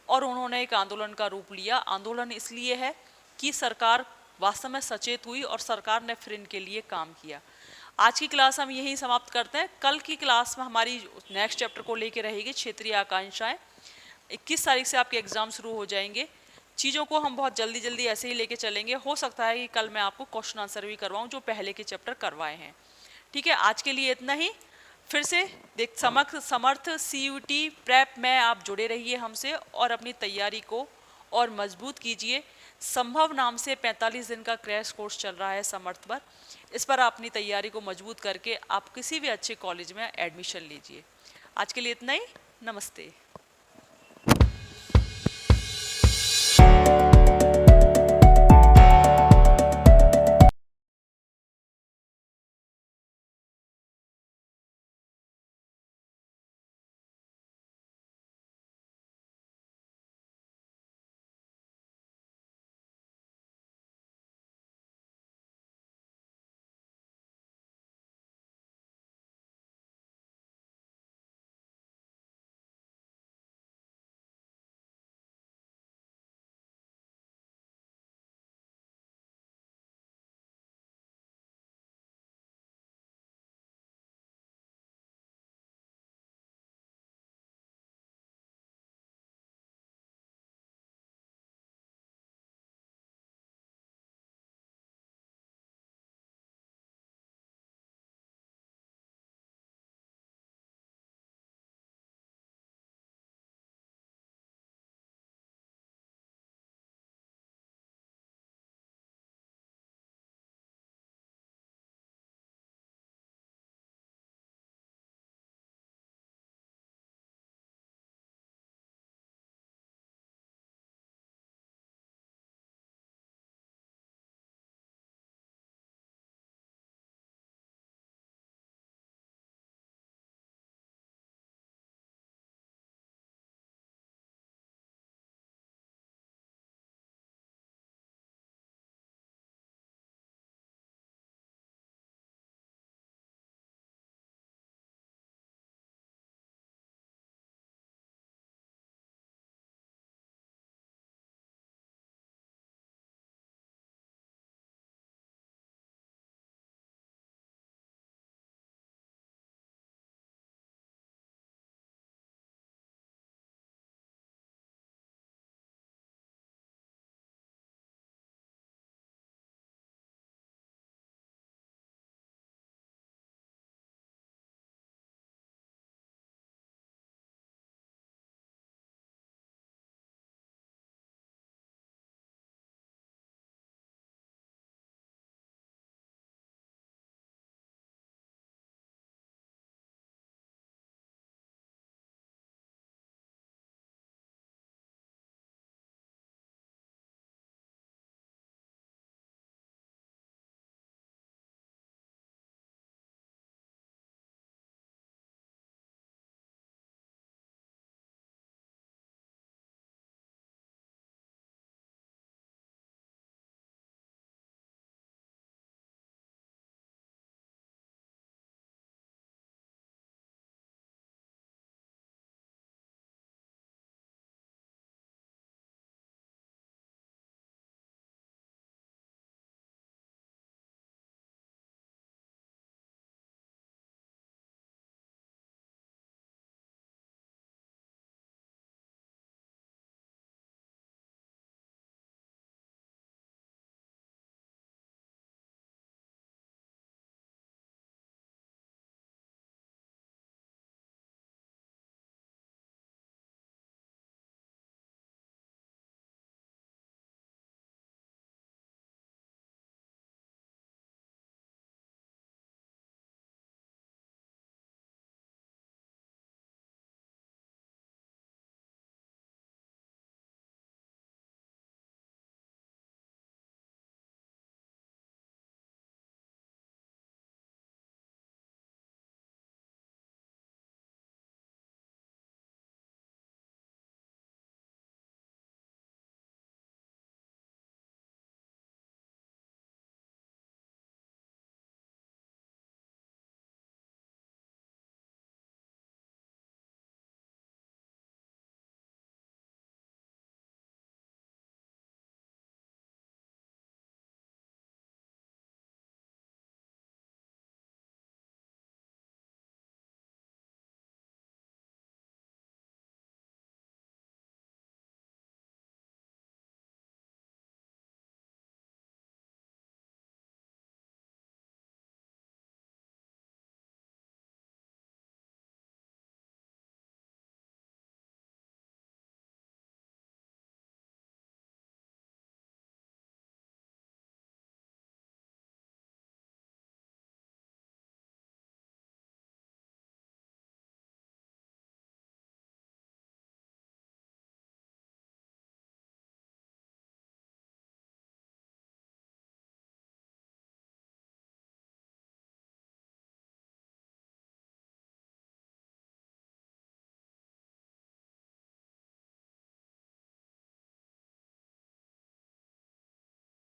[SPEAKER 1] और उन्होंने एक आंदोलन का रूप लिया। आंदोलन इसलिए है कि सरकार वास्तव में सचेत हुई और सरकार ने फिर इनके लिए काम किया। आज की क्लास हम यही समाप्त करते हैं। कल की क्लास में हमारी नेक्स्ट चैप्टर को लेकर रहेगी क्षेत्रीय आकांक्षाएं। 21 तारीख से आपके एग्जाम शुरू हो जाएंगे। चीज़ों को हम बहुत जल्दी जल्दी ऐसे ही लेके चलेंगे। हो सकता है कि कल मैं आपको क्वेश्चन आंसर भी करवाऊं जो पहले के चैप्टर करवाए हैं। ठीक है, आज के लिए इतना ही। फिर से देख समर्थ CUT प्रेप में आप जुड़े रहिए हमसे और अपनी तैयारी को और मजबूत कीजिए। संभव नाम से 45 दिन का क्रैश कोर्स चल रहा है समर्थ पर। इस पर आप अपनी तैयारी को मजबूत करके आप किसी भी अच्छे कॉलेज में एडमिशन लीजिए। आज के लिए इतना ही। नमस्ते।